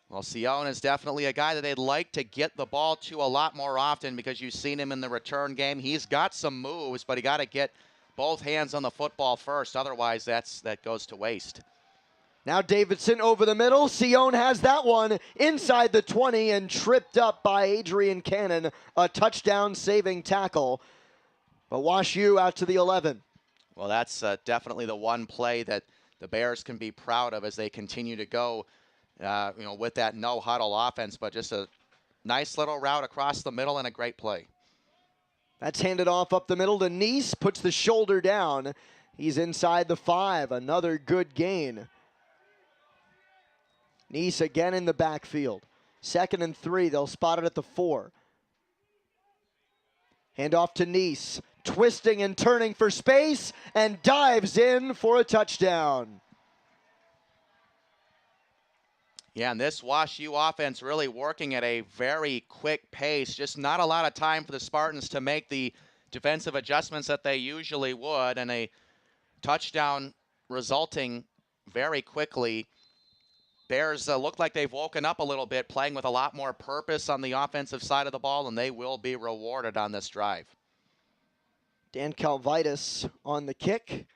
Well, Sion is definitely a guy that they'd like to get the ball to a lot more often, because you've seen him in the return game. He's got some moves, but he got to get both hands on the football first. Otherwise, that goes to waste. Now Davidson over the middle. Sion has that one inside the 20 and tripped up by Adrian Cannon. A touchdown saving tackle. But Wash U out to the 11. Well, that's definitely the one play that the Bears can be proud of as they continue to go with that no-huddle offense, but just a nice little route across the middle and a great play. That's handed off up the middle to Neese, puts the shoulder down. He's inside the 5, another good gain. Neese again in the backfield. 2nd and 3, they'll spot it at the 4. Hand off to Neese, twisting and turning for space, and dives in for a touchdown. Yeah, and this Wash U offense really working at a very quick pace. Just not a lot of time for the Spartans to make the defensive adjustments that they usually would, and a touchdown resulting very quickly. Bears look like they've woken up a little bit, playing with a lot more purpose on the offensive side of the ball, and they will be rewarded on this drive. Dan Calvitis on the kick.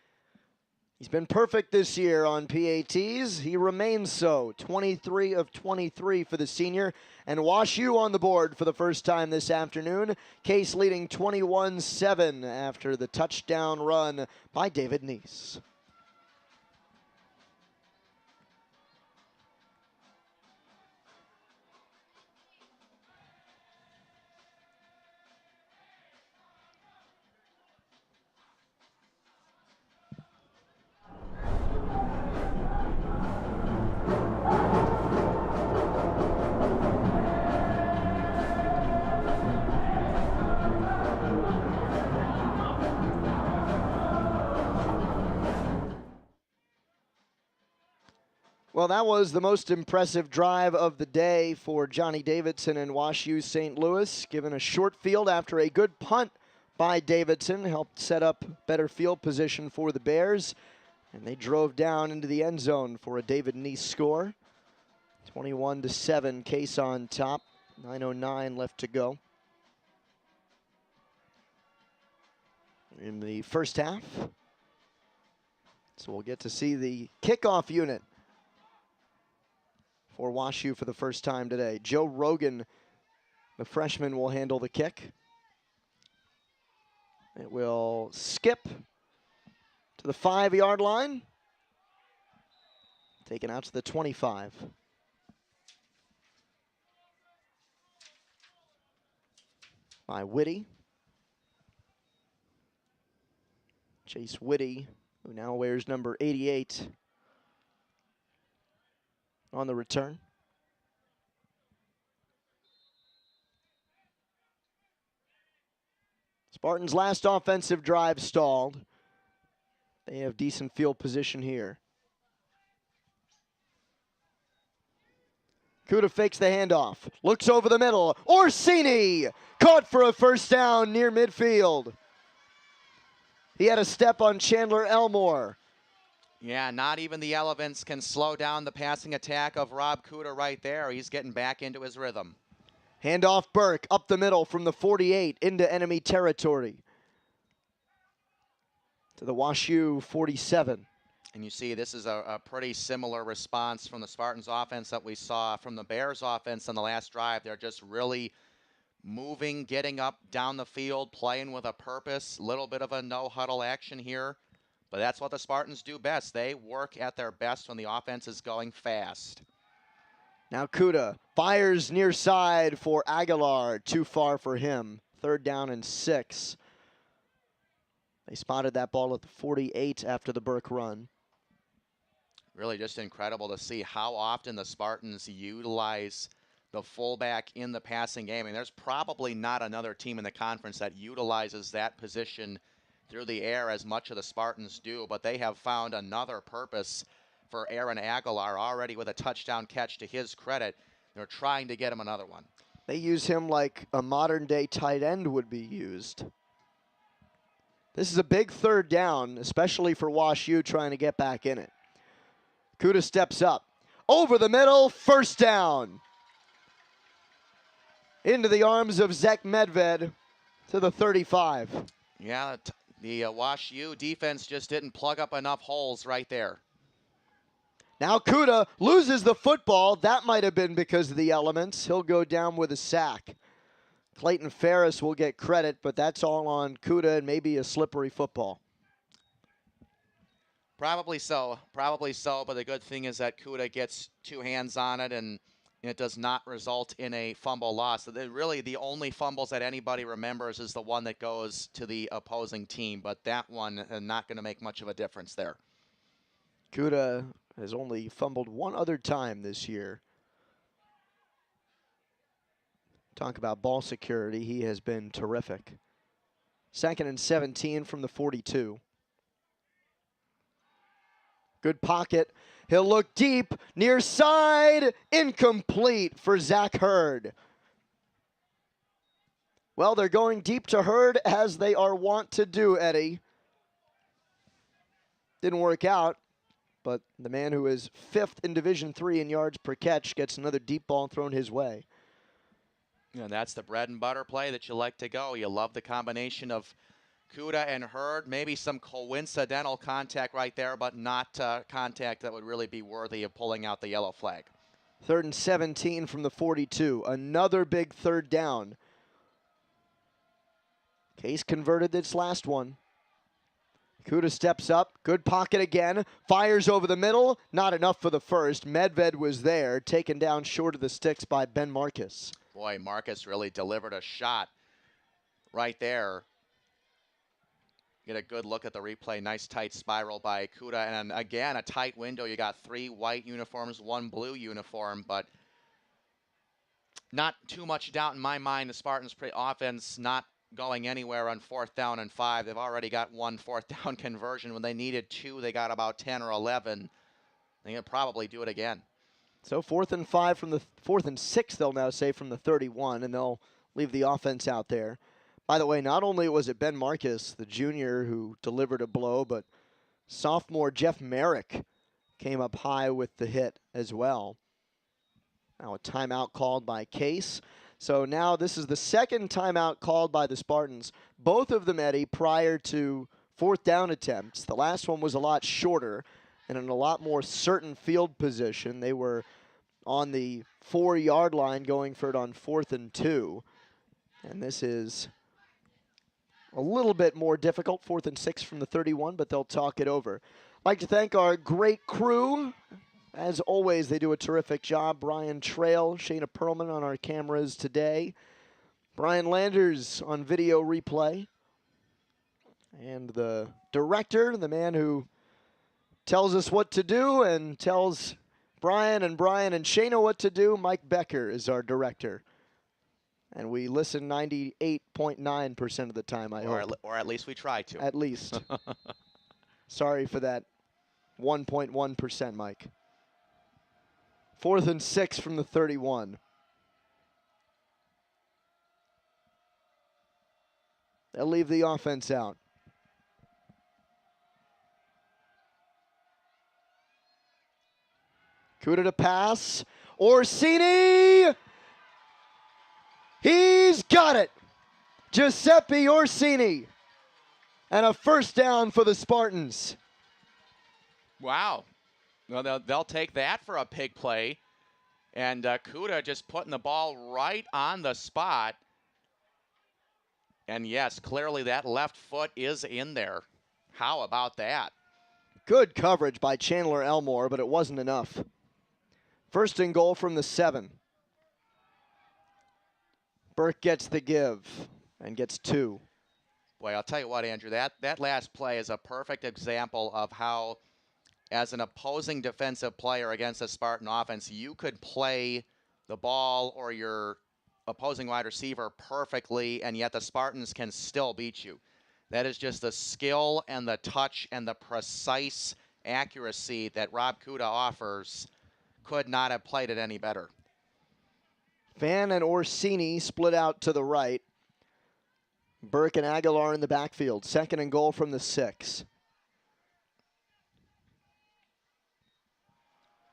He's been perfect this year on PATs. He remains so. 23 of 23 for the senior. And Wash U on the board for the first time this afternoon. Case leading 21-7 after the touchdown run by David Neese. Well, that was the most impressive drive of the day for Johnny Davidson and Wash U St. Louis, given a short field after a good punt by Davidson, helped set up better field position for the Bears, and they drove down into the end zone for a David Neese score. 21-7, Case on top, 9:09 left to go in the first half. So we'll get to see the kickoff unit for Wash U for the first time today. Joe Rogan, the freshman, will handle the kick. It will skip to the 5-yard line. Taken out to the 25. By Whitty. Chase Whitty, who now wears number 88 on the return. Spartans' last offensive drive stalled. They have decent field position here. Kuda fakes the handoff, looks over the middle. Orsini caught for a first down near midfield. He had a step on Chandler Elmore. Yeah, not even the Elevants can slow down the passing attack of Rob Kuda right there. He's getting back into his rhythm. Handoff Burke up the middle from the 48 into enemy territory. To the Wash U 47. And you see this is a pretty similar response from the Spartans offense that we saw from the Bears offense on the last drive. They're just really moving, getting up down the field, playing with a purpose. Little bit of a no-huddle action here. But that's what the Spartans do best. They work at their best when the offense is going fast. Now Kuda fires near side for Aguilar. Too far for him. 3rd down and 6. They spotted that ball at the 48 after the Burke run. Really just incredible to see how often the Spartans utilize the fullback in the passing game. I mean, there's probably not another team in the conference that utilizes that position through the air as much of the Spartans do, but they have found another purpose for Aaron Aguilar already with a touchdown catch to his credit. They're trying to get him another one. They use him like a modern-day tight end would be used. This is a big 3rd down, especially for Wash U trying to get back in it. Kuda steps up. Over the middle, 1st down. Into the arms of Zach Medved to the 35. Yeah, the Wash U defense just didn't plug up enough holes right there. Now Kuda loses the football. That might have been because of the elements. He'll go down with a sack. Clayton Ferris will get credit, but that's all on Kuda and maybe a slippery football. Probably so, but the good thing is that Kuda gets 2 hands on it and it does not result in a fumble loss. So really the only fumbles that anybody remembers is the one that goes to the opposing team, but that one not going to make much of a difference there. Kuda has only fumbled one other time this year. Talk about ball security, he has been terrific. 2nd and 17 from the 42. Good pocket. He'll look deep, near side, incomplete for Zach Hurd. Well, they're going deep to Hurd as they are wont to do, Eddy. Didn't work out, but the man who is 5th in Division III in yards per catch gets another deep ball thrown his way. Yeah, that's the bread and butter play that you like to go. You love the combination of Kuda and Hurd, maybe some coincidental contact right there, but not contact that would really be worthy of pulling out the yellow flag. 3rd and 17 from the 42. Another big 3rd down. Case converted this last one. Kuda steps up, good pocket again, fires over the middle, not enough for the first. Medved was there, taken down short of the sticks by Ben Marcus. Boy, Marcus really delivered a shot right there. Get a good look at the replay. Nice tight spiral by Kuda. And again, a tight window. You got 3 white uniforms, 1 blue uniform, but not too much doubt in my mind. The Spartans offense not going anywhere on 4th down and 5. They've already got 1 4th down conversion. When they needed 2, they got about 10 or 11. They can probably do it again. So 4th and 5 from the 4th and 6, they'll now say from the 31, and they'll leave the offense out there. By the way, not only was it Ben Marcus, the junior, who delivered a blow, but sophomore Jeff Merrick came up high with the hit as well. Now a timeout called by Case. So now this is the second timeout called by the Spartans. Both of them, Eddie, prior to 4th down attempts. The last one was a lot shorter and in a lot more certain field position. They were on the 4-yard line going for it on 4th and 2. And this is a little bit more difficult, 4th and 6 from the 31, but they'll talk it over. I'd like to thank our great crew. As always, they do a terrific job. Brian Trail, Shayna Perlman on our cameras today. Brian Landers on video replay. And the director, the man who tells us what to do and tells Brian and Shayna what to do, Mike Becker is our director. And we listen 98.9% of the time, I hope. Or at least we try to. At least. Sorry for that 1.1%, Mike. 4th and 6 from the 31. They'll leave the offense out. Kuda to pass. Orsini! He's got it! Giuseppe Orsini. And a first down for the Spartans. Wow. Well, they'll take that for a pig play. And Kuda just putting the ball right on the spot. And yes, clearly that left foot is in there. How about that? Good coverage by Chandler Elmore, but it wasn't enough. 1st and goal from the 7. Burke gets the give and gets 2. Boy, I'll tell you what, Andrew, that last play is a perfect example of how, as an opposing defensive player against a Spartan offense, you could play the ball or your opposing wide receiver perfectly, and yet the Spartans can still beat you. That is just the skill and the touch and the precise accuracy that Rob Kuda offers. Could not have played it any better. Fan and Orsini split out to the right. Burke and Aguilar in the backfield. 2nd and goal from the 6.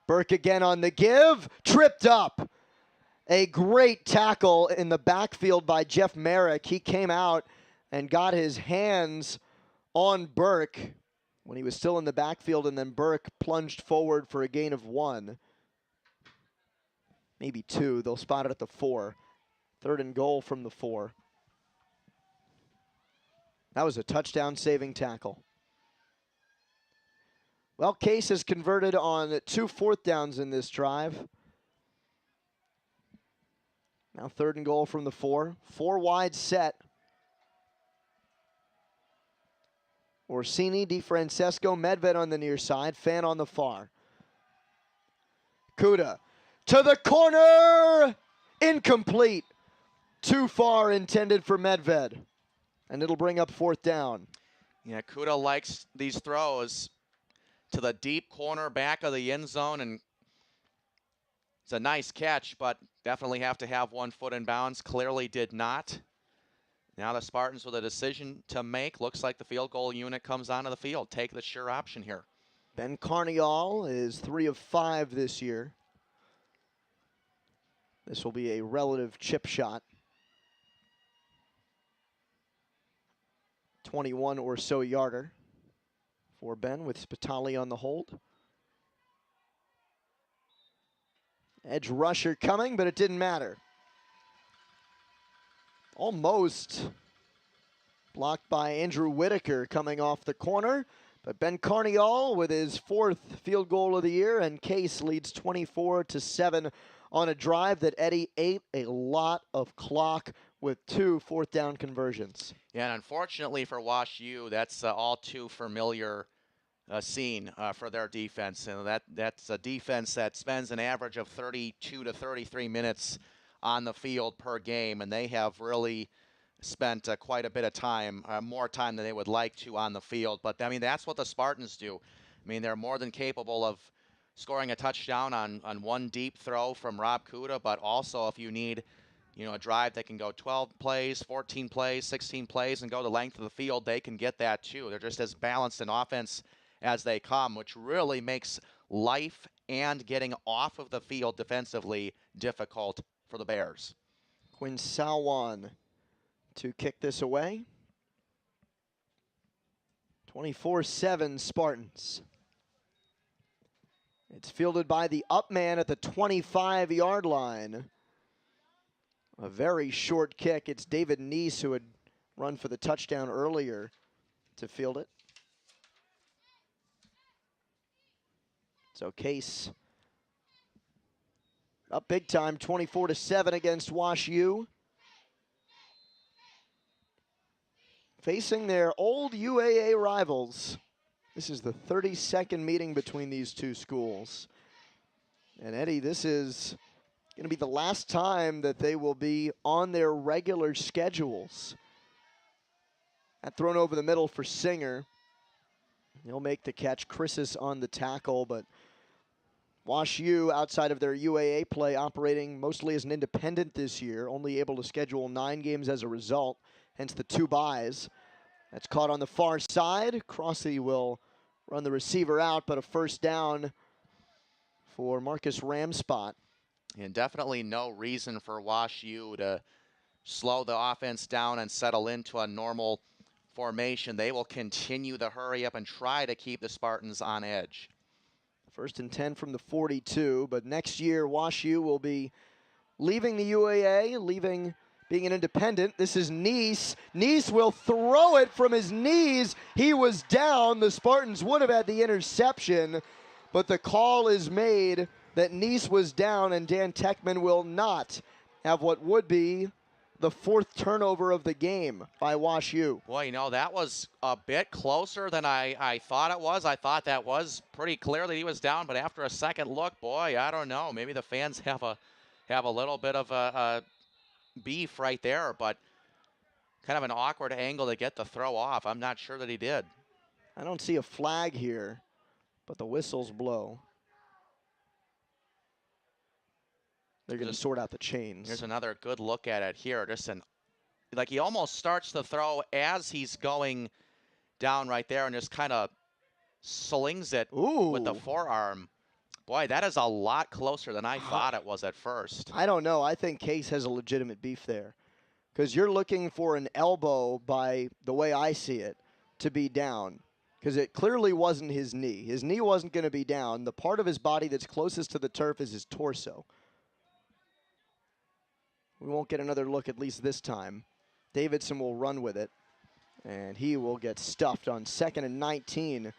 Burke again on the give. Tripped up. A great tackle in the backfield by Jeff Merrick. He came out and got his hands on Burke when he was still in the backfield, and then Burke plunged forward for a gain of 1. Maybe 2. They'll spot it at the 4. 3rd and goal from the 4. That was a touchdown-saving tackle. Well, Case has converted on 2 4th downs in this drive. Now 3rd and goal from the 4. 4 wide set. Orsini, DiFrancesco, Medved on the near side, Fan on the far. Kuda to the corner! Incomplete. Too far intended for Medved. And it'll bring up 4th down. Yeah, Kuda likes these throws to the deep corner back of the end zone, and it's a nice catch, but definitely have to have 1 foot in bounds. Clearly did not. Now the Spartans with a decision to make. Looks like the field goal unit comes onto the field. Take the sure option here. Ben Carnial is 3 of 5 this year. This will be a relative chip shot. 21 or so yarder for Ben with Spitali on the hold. Edge rusher coming, but it didn't matter. Almost blocked by Andrew Whitaker coming off the corner. But Ben Carnial with his 4th field goal of the year, and Case leads 24-7 on a drive that Eddy ate a lot of clock with 2 4th down conversions. Yeah, and unfortunately for Wash U, that's all too familiar scene for their defense. And that's a defense that spends an average of 32 to 33 minutes on the field per game, and they have really spent quite a bit of time, more time than they would like to on the field. But, I mean, that's what the Spartans do. I mean, they're more than capable of scoring a touchdown on one deep throw from Rob Kuda, but also if you need, a drive that can go 12 plays, 14 plays, 16 plays, and go the length of the field, they can get that too. They're just as balanced in offense as they come, which really makes life and getting off of the field defensively difficult for the Bears. Quinn Salwan to kick this away. 24-7 Spartans. It's fielded by the up man at the 25-yard line. A very short kick. It's David Neese who had run for the touchdown earlier to field it. So Case up big time, 24-7 against Wash U. Facing their old UAA rivals. This is the 32nd meeting between these two schools. And Eddy, this is going to be the last time that they will be on their regular schedules. That thrown over the middle for Singer. He'll make the catch. Chris is on the tackle, but Wash U, outside of their UAA play, operating mostly as an independent this year, only able to schedule 9 games as a result, hence the 2 byes. That's caught on the far side. Crossy will run the receiver out, but a first down for Marcus Ramspot. And definitely no reason for Wash U to slow the offense down and settle into a normal formation. They will continue the hurry up and try to keep the Spartans on edge. First and 10 from the 42, but next year Wash U will be leaving the UAA, being an independent. This is Neese. Neese will throw it from his knees. He was down. The Spartans would have had the interception, but the call is made that Neese was down, and Dan Techman will not have what would be the 4th turnover of the game by Wash U. Boy, that was a bit closer than I thought it was. I thought that was pretty clear that he was down, but after a second look, boy, I don't know. Maybe the fans have a little bit of a beef right there, but kind of an awkward angle to get the throw off. I'm not sure that he did. I don't see a flag here, but the whistles blow. They're going to sort out the chains. Here's another good look at it here. Just like he almost starts the throw as he's going down right there and just kind of slings it with the forearm. Boy, that is a lot closer than I thought it was at first. I don't know. I think Case has a legitimate beef there, because you're looking for an elbow, by the way I see it, to be down, because it clearly wasn't his knee. His knee wasn't going to be down. The part of his body that's closest to the turf is his torso. We won't get another look, at least this time. Davidson will run with it, and he will get stuffed on 2nd and 19.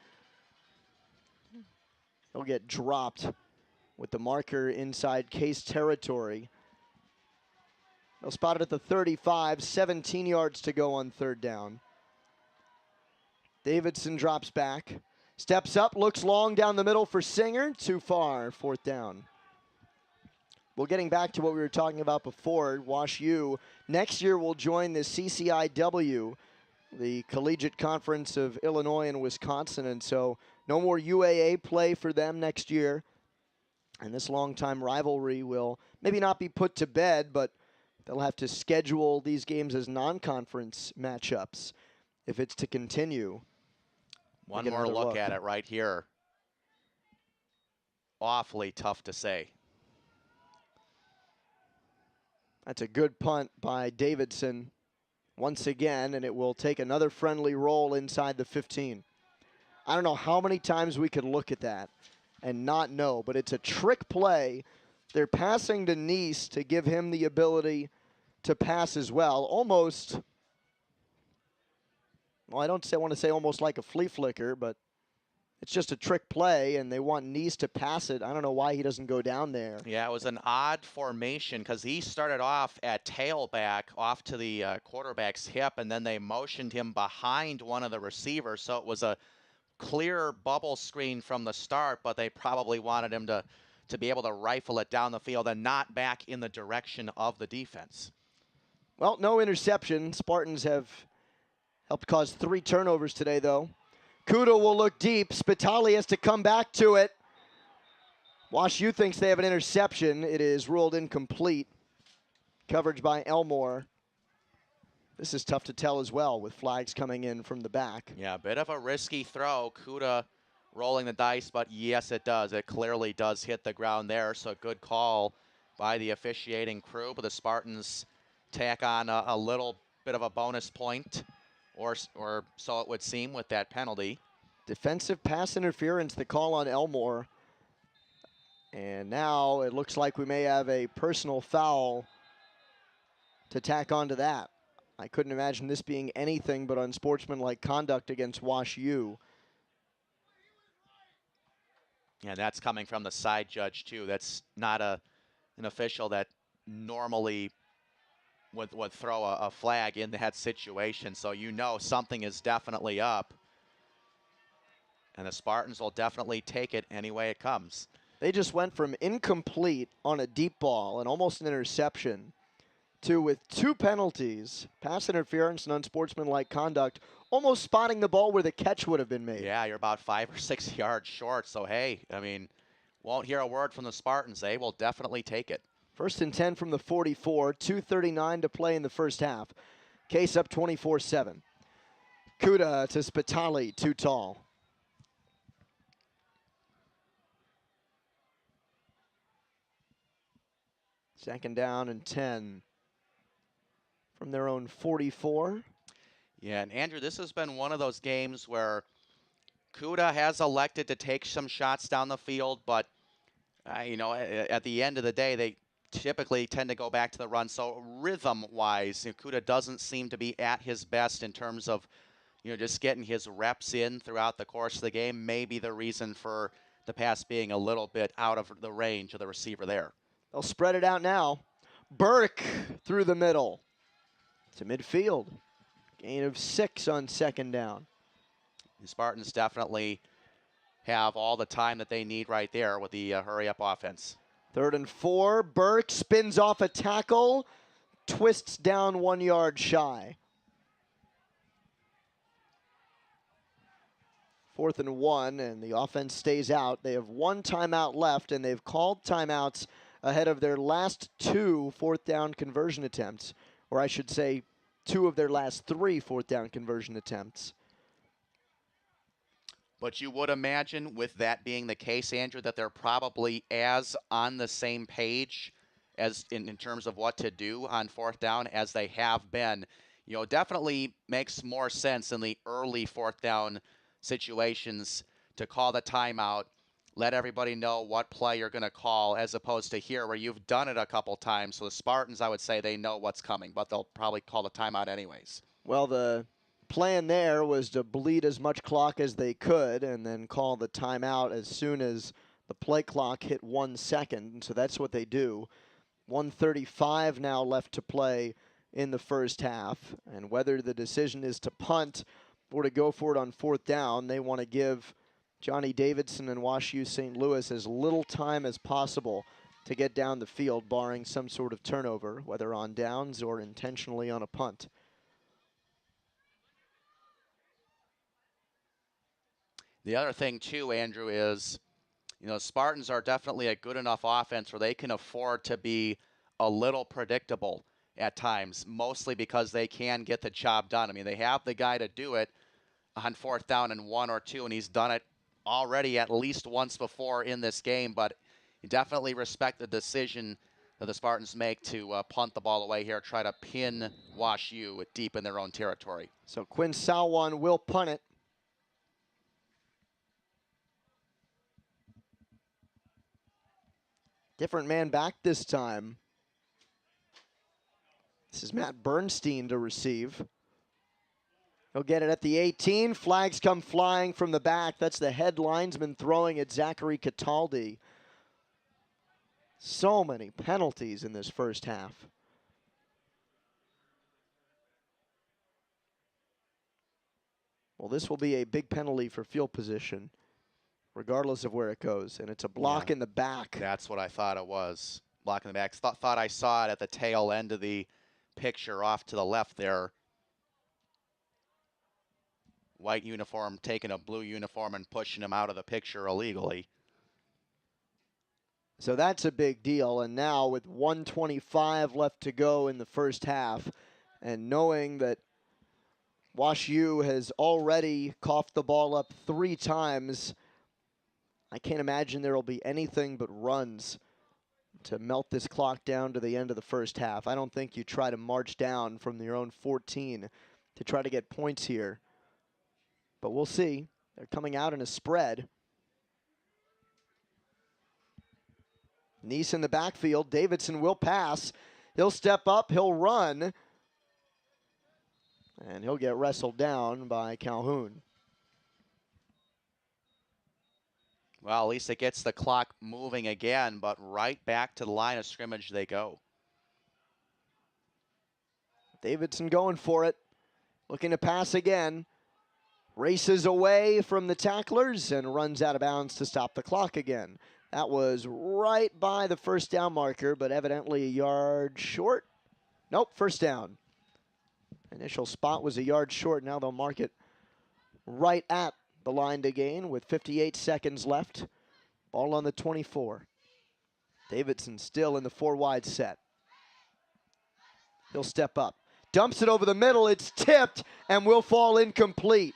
He'll get dropped with the marker inside Case territory. They'll spot it at the 35, 17 yards to go on 3rd down. Davidson drops back, steps up, looks long down the middle for Singer. Too far, 4th down. Well, getting back to what we were talking about before, Wash U next year will join the CCIW, the Collegiate Conference of Illinois and Wisconsin, and so no more UAA play for them next year. And this longtime rivalry will maybe not be put to bed, but they'll have to schedule these games as non-conference matchups if it's to continue. One more look at it right here. Awfully tough to say. That's a good punt by Davidson once again, and it will take another friendly roll inside the 15. I don't know how many times we could look at that and not know, but it's a trick play. They're passing to Neese to give him the ability to pass as well. Almost, well, I don't want to say almost like a flea flicker, but it's just a trick play, and they want Neese to pass it. I don't know why he doesn't go down there. Yeah, it was an odd formation because he started off at tailback off to the quarterback's hip, and then they motioned him behind one of the receivers. So it was a clear bubble screen from the start, but they probably wanted him to be able to rifle it down the field and not back in the direction of the defense. Well, no interception. Spartans have helped cause 3 turnovers today, though. Kudo will look deep. Spitali has to come back to it. Wash U thinks they have an interception. It is ruled incomplete. Coverage by Elmore. This is tough to tell as well with flags coming in from the back. Yeah, a bit of a risky throw. Kuda rolling the dice, but yes, it does. It clearly does hit the ground there, so good call by the officiating crew. But the Spartans tack on a little bit of a bonus point, or so it would seem, with that penalty. Defensive pass interference, the call on Elmore. And now it looks like we may have a personal foul to tack onto that. I couldn't imagine this being anything but unsportsmanlike conduct against Wash U. And that's coming from the side judge, too. That's not an official that normally would throw a flag in that situation. So you know something is definitely up. And the Spartans will definitely take it any way it comes. They just went from incomplete on a deep ball and almost an interception to, with 2 penalties, pass interference and unsportsmanlike conduct, almost spotting the ball where the catch would have been made. Yeah, you're about 5 or 6 yards short. So, hey, I mean, won't hear a word from the Spartans. They will definitely take it. 1st and 10 from the 44, 2:39 to play in the first half. Case up 24-7. Kuda to Spitali, too tall. Second down and 10 from their own 44. Yeah, and Andrew, this has been one of those games where Kuda has elected to take some shots down the field, but, you know, at the end of the day, they typically tend to go back to the run. So rhythm-wise, Kuda doesn't seem to be at his best in terms of, you know, just getting his reps in throughout the course of the game. Maybe the reason for the pass being a little bit out of the range of the receiver there. They'll spread it out now. Burke through the middle to midfield. Gain of 6 on second down. The Spartans definitely have all the time that they need right there with the hurry-up offense. 3rd and 4. Burke spins off a tackle, twists down 1 yard shy. 4th and 1, and the offense stays out. They have 1 timeout left, and they've called timeouts ahead of their last 2 4th down conversion attempts, or I should say 2 of their last 3 4th down conversion attempts. But you would imagine, with that being the case, Andrew, that they're probably as on the same page as in terms of what to do on 4th down as they have been. You know, definitely makes more sense in the early 4th down situations to call the timeout, let everybody know what play you're going to call, as opposed to here where you've done it a couple times. So the Spartans, I would say, they know what's coming, but they'll probably call the timeout anyways. Well, the plan there was to bleed as much clock as they could and then call the timeout as soon as the play clock hit 1 second. So that's what they do. 1:35 now left to play in the first half. And whether the decision is to punt or to go for it on 4th down, they want to give Johnny Davidson and Wash U St. Louis as little time as possible to get down the field, barring some sort of turnover, whether on downs or intentionally on a punt. The other thing, too, Andrew, is, you know, Spartans are definitely a good enough offense where they can afford to be a little predictable at times, mostly because they can get the job done. I mean, they have the guy to do it on 4th down and 1 or 2, and he's done it already at least once before in this game, but you definitely respect the decision that the Spartans make to punt the ball away here, try to pin Wash U deep in their own territory. So Quinn Salwan will punt it. Different man back this time. This is Matt Bernstein to receive. He'll get it at the 18. Flags come flying from the back. That's the head linesman throwing at Zachary Cataldi. So many penalties in this first half. Well, this will be a big penalty for field position, regardless of where it goes. And it's a block in the back. That's what I thought it was. Block in the back. Thought I saw it at the tail end of the picture off to the left there. White uniform taking a blue uniform and pushing him out of the picture illegally. So that's a big deal. And now with 1:25 left to go in the first half, and knowing that Wash U has already coughed the ball up 3 times, I can't imagine there will be anything but runs to melt this clock down to the end of the first half. I don't think you try to march down from your own 14 to try to get points here. But we'll see. They're coming out in a spread. Neese in the backfield. Davidson will pass. He'll step up. He'll run. And he'll get wrestled down by Calhoun. Well, at least it gets the clock moving again, but right back to the line of scrimmage they go. Davidson going for it. Looking to pass again. Races away from the tacklers and runs out of bounds to stop the clock again. That was right by the first down marker, but evidently a yard short. Nope, first down. Initial spot was a yard short. Now they'll mark it right at the line to gain with 58 seconds left. Ball on the 24. Davidson still in the 4-wide set. He'll step up. Dumps it over the middle. It's tipped and will fall incomplete.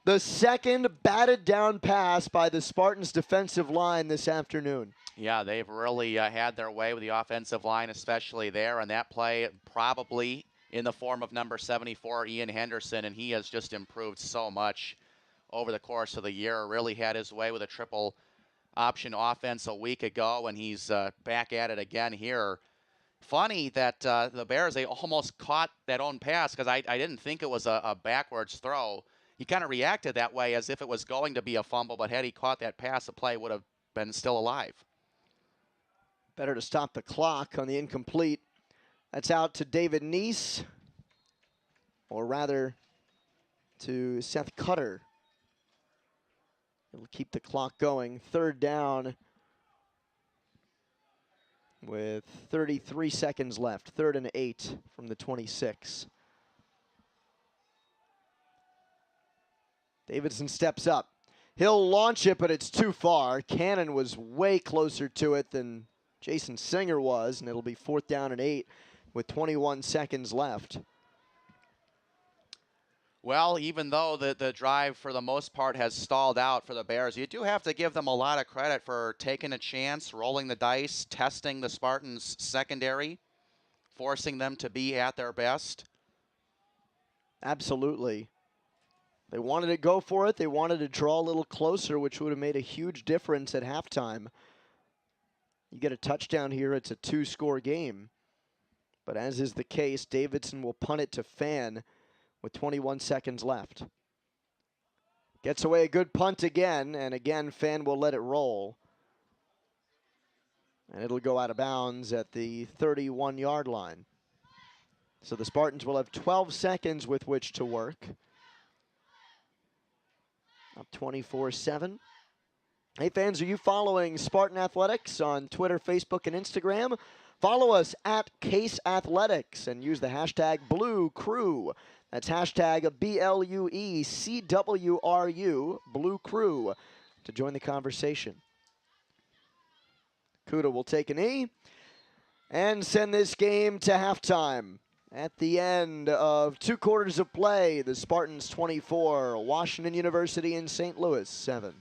The second batted down pass by the Spartans defensive line this afternoon. Yeah, they've really had their way with the offensive line, especially there. And that play probably in the form of number 74, Ian Henderson, and he has just improved so much over the course of the year. Really had his way with a triple option offense a week ago, and he's back at it again here. Funny that the Bears, they almost caught that own pass because I didn't think it was a backwards throw. He kind of reacted that way as if it was going to be a fumble, but had he caught that pass, the play would have been still alive. Better to stop the clock on the incomplete. That's out to David Neese, or rather to Seth Cutter. It'll keep the clock going. Third down with 33 seconds left. 3rd and 8 from the 26. Davidson steps up. He'll launch it, but it's too far. Cannon was way closer to it than Jason Singer was, and it'll be 4th down and 8 with 21 seconds left. Well, even though the drive for the most part has stalled out for the Bears, you do have to give them a lot of credit for taking a chance, rolling the dice, testing the Spartans' secondary, forcing them to be at their best. Absolutely. They wanted to go for it. They wanted to draw a little closer, which would have made a huge difference at halftime. You get a touchdown here, it's a 2-score game. But as is the case, Davidson will punt it to Fan with 21 seconds left. Gets away a good punt again, and again, Fan will let it roll. And it'll go out of bounds at the 31-yard line. So the Spartans will have 12 seconds with which to work. Up 24-7. Hey fans, are you following Spartan Athletics on Twitter, Facebook, and Instagram? Follow us at Case Athletics and use the hashtag BlueCrew. That's hashtag BLUECWRU, Blue Crew, to join the conversation. Kuda will take a knee and send this game to halftime. At the end of 2 quarters of play, the Spartans 24, Washington University in St. Louis 7.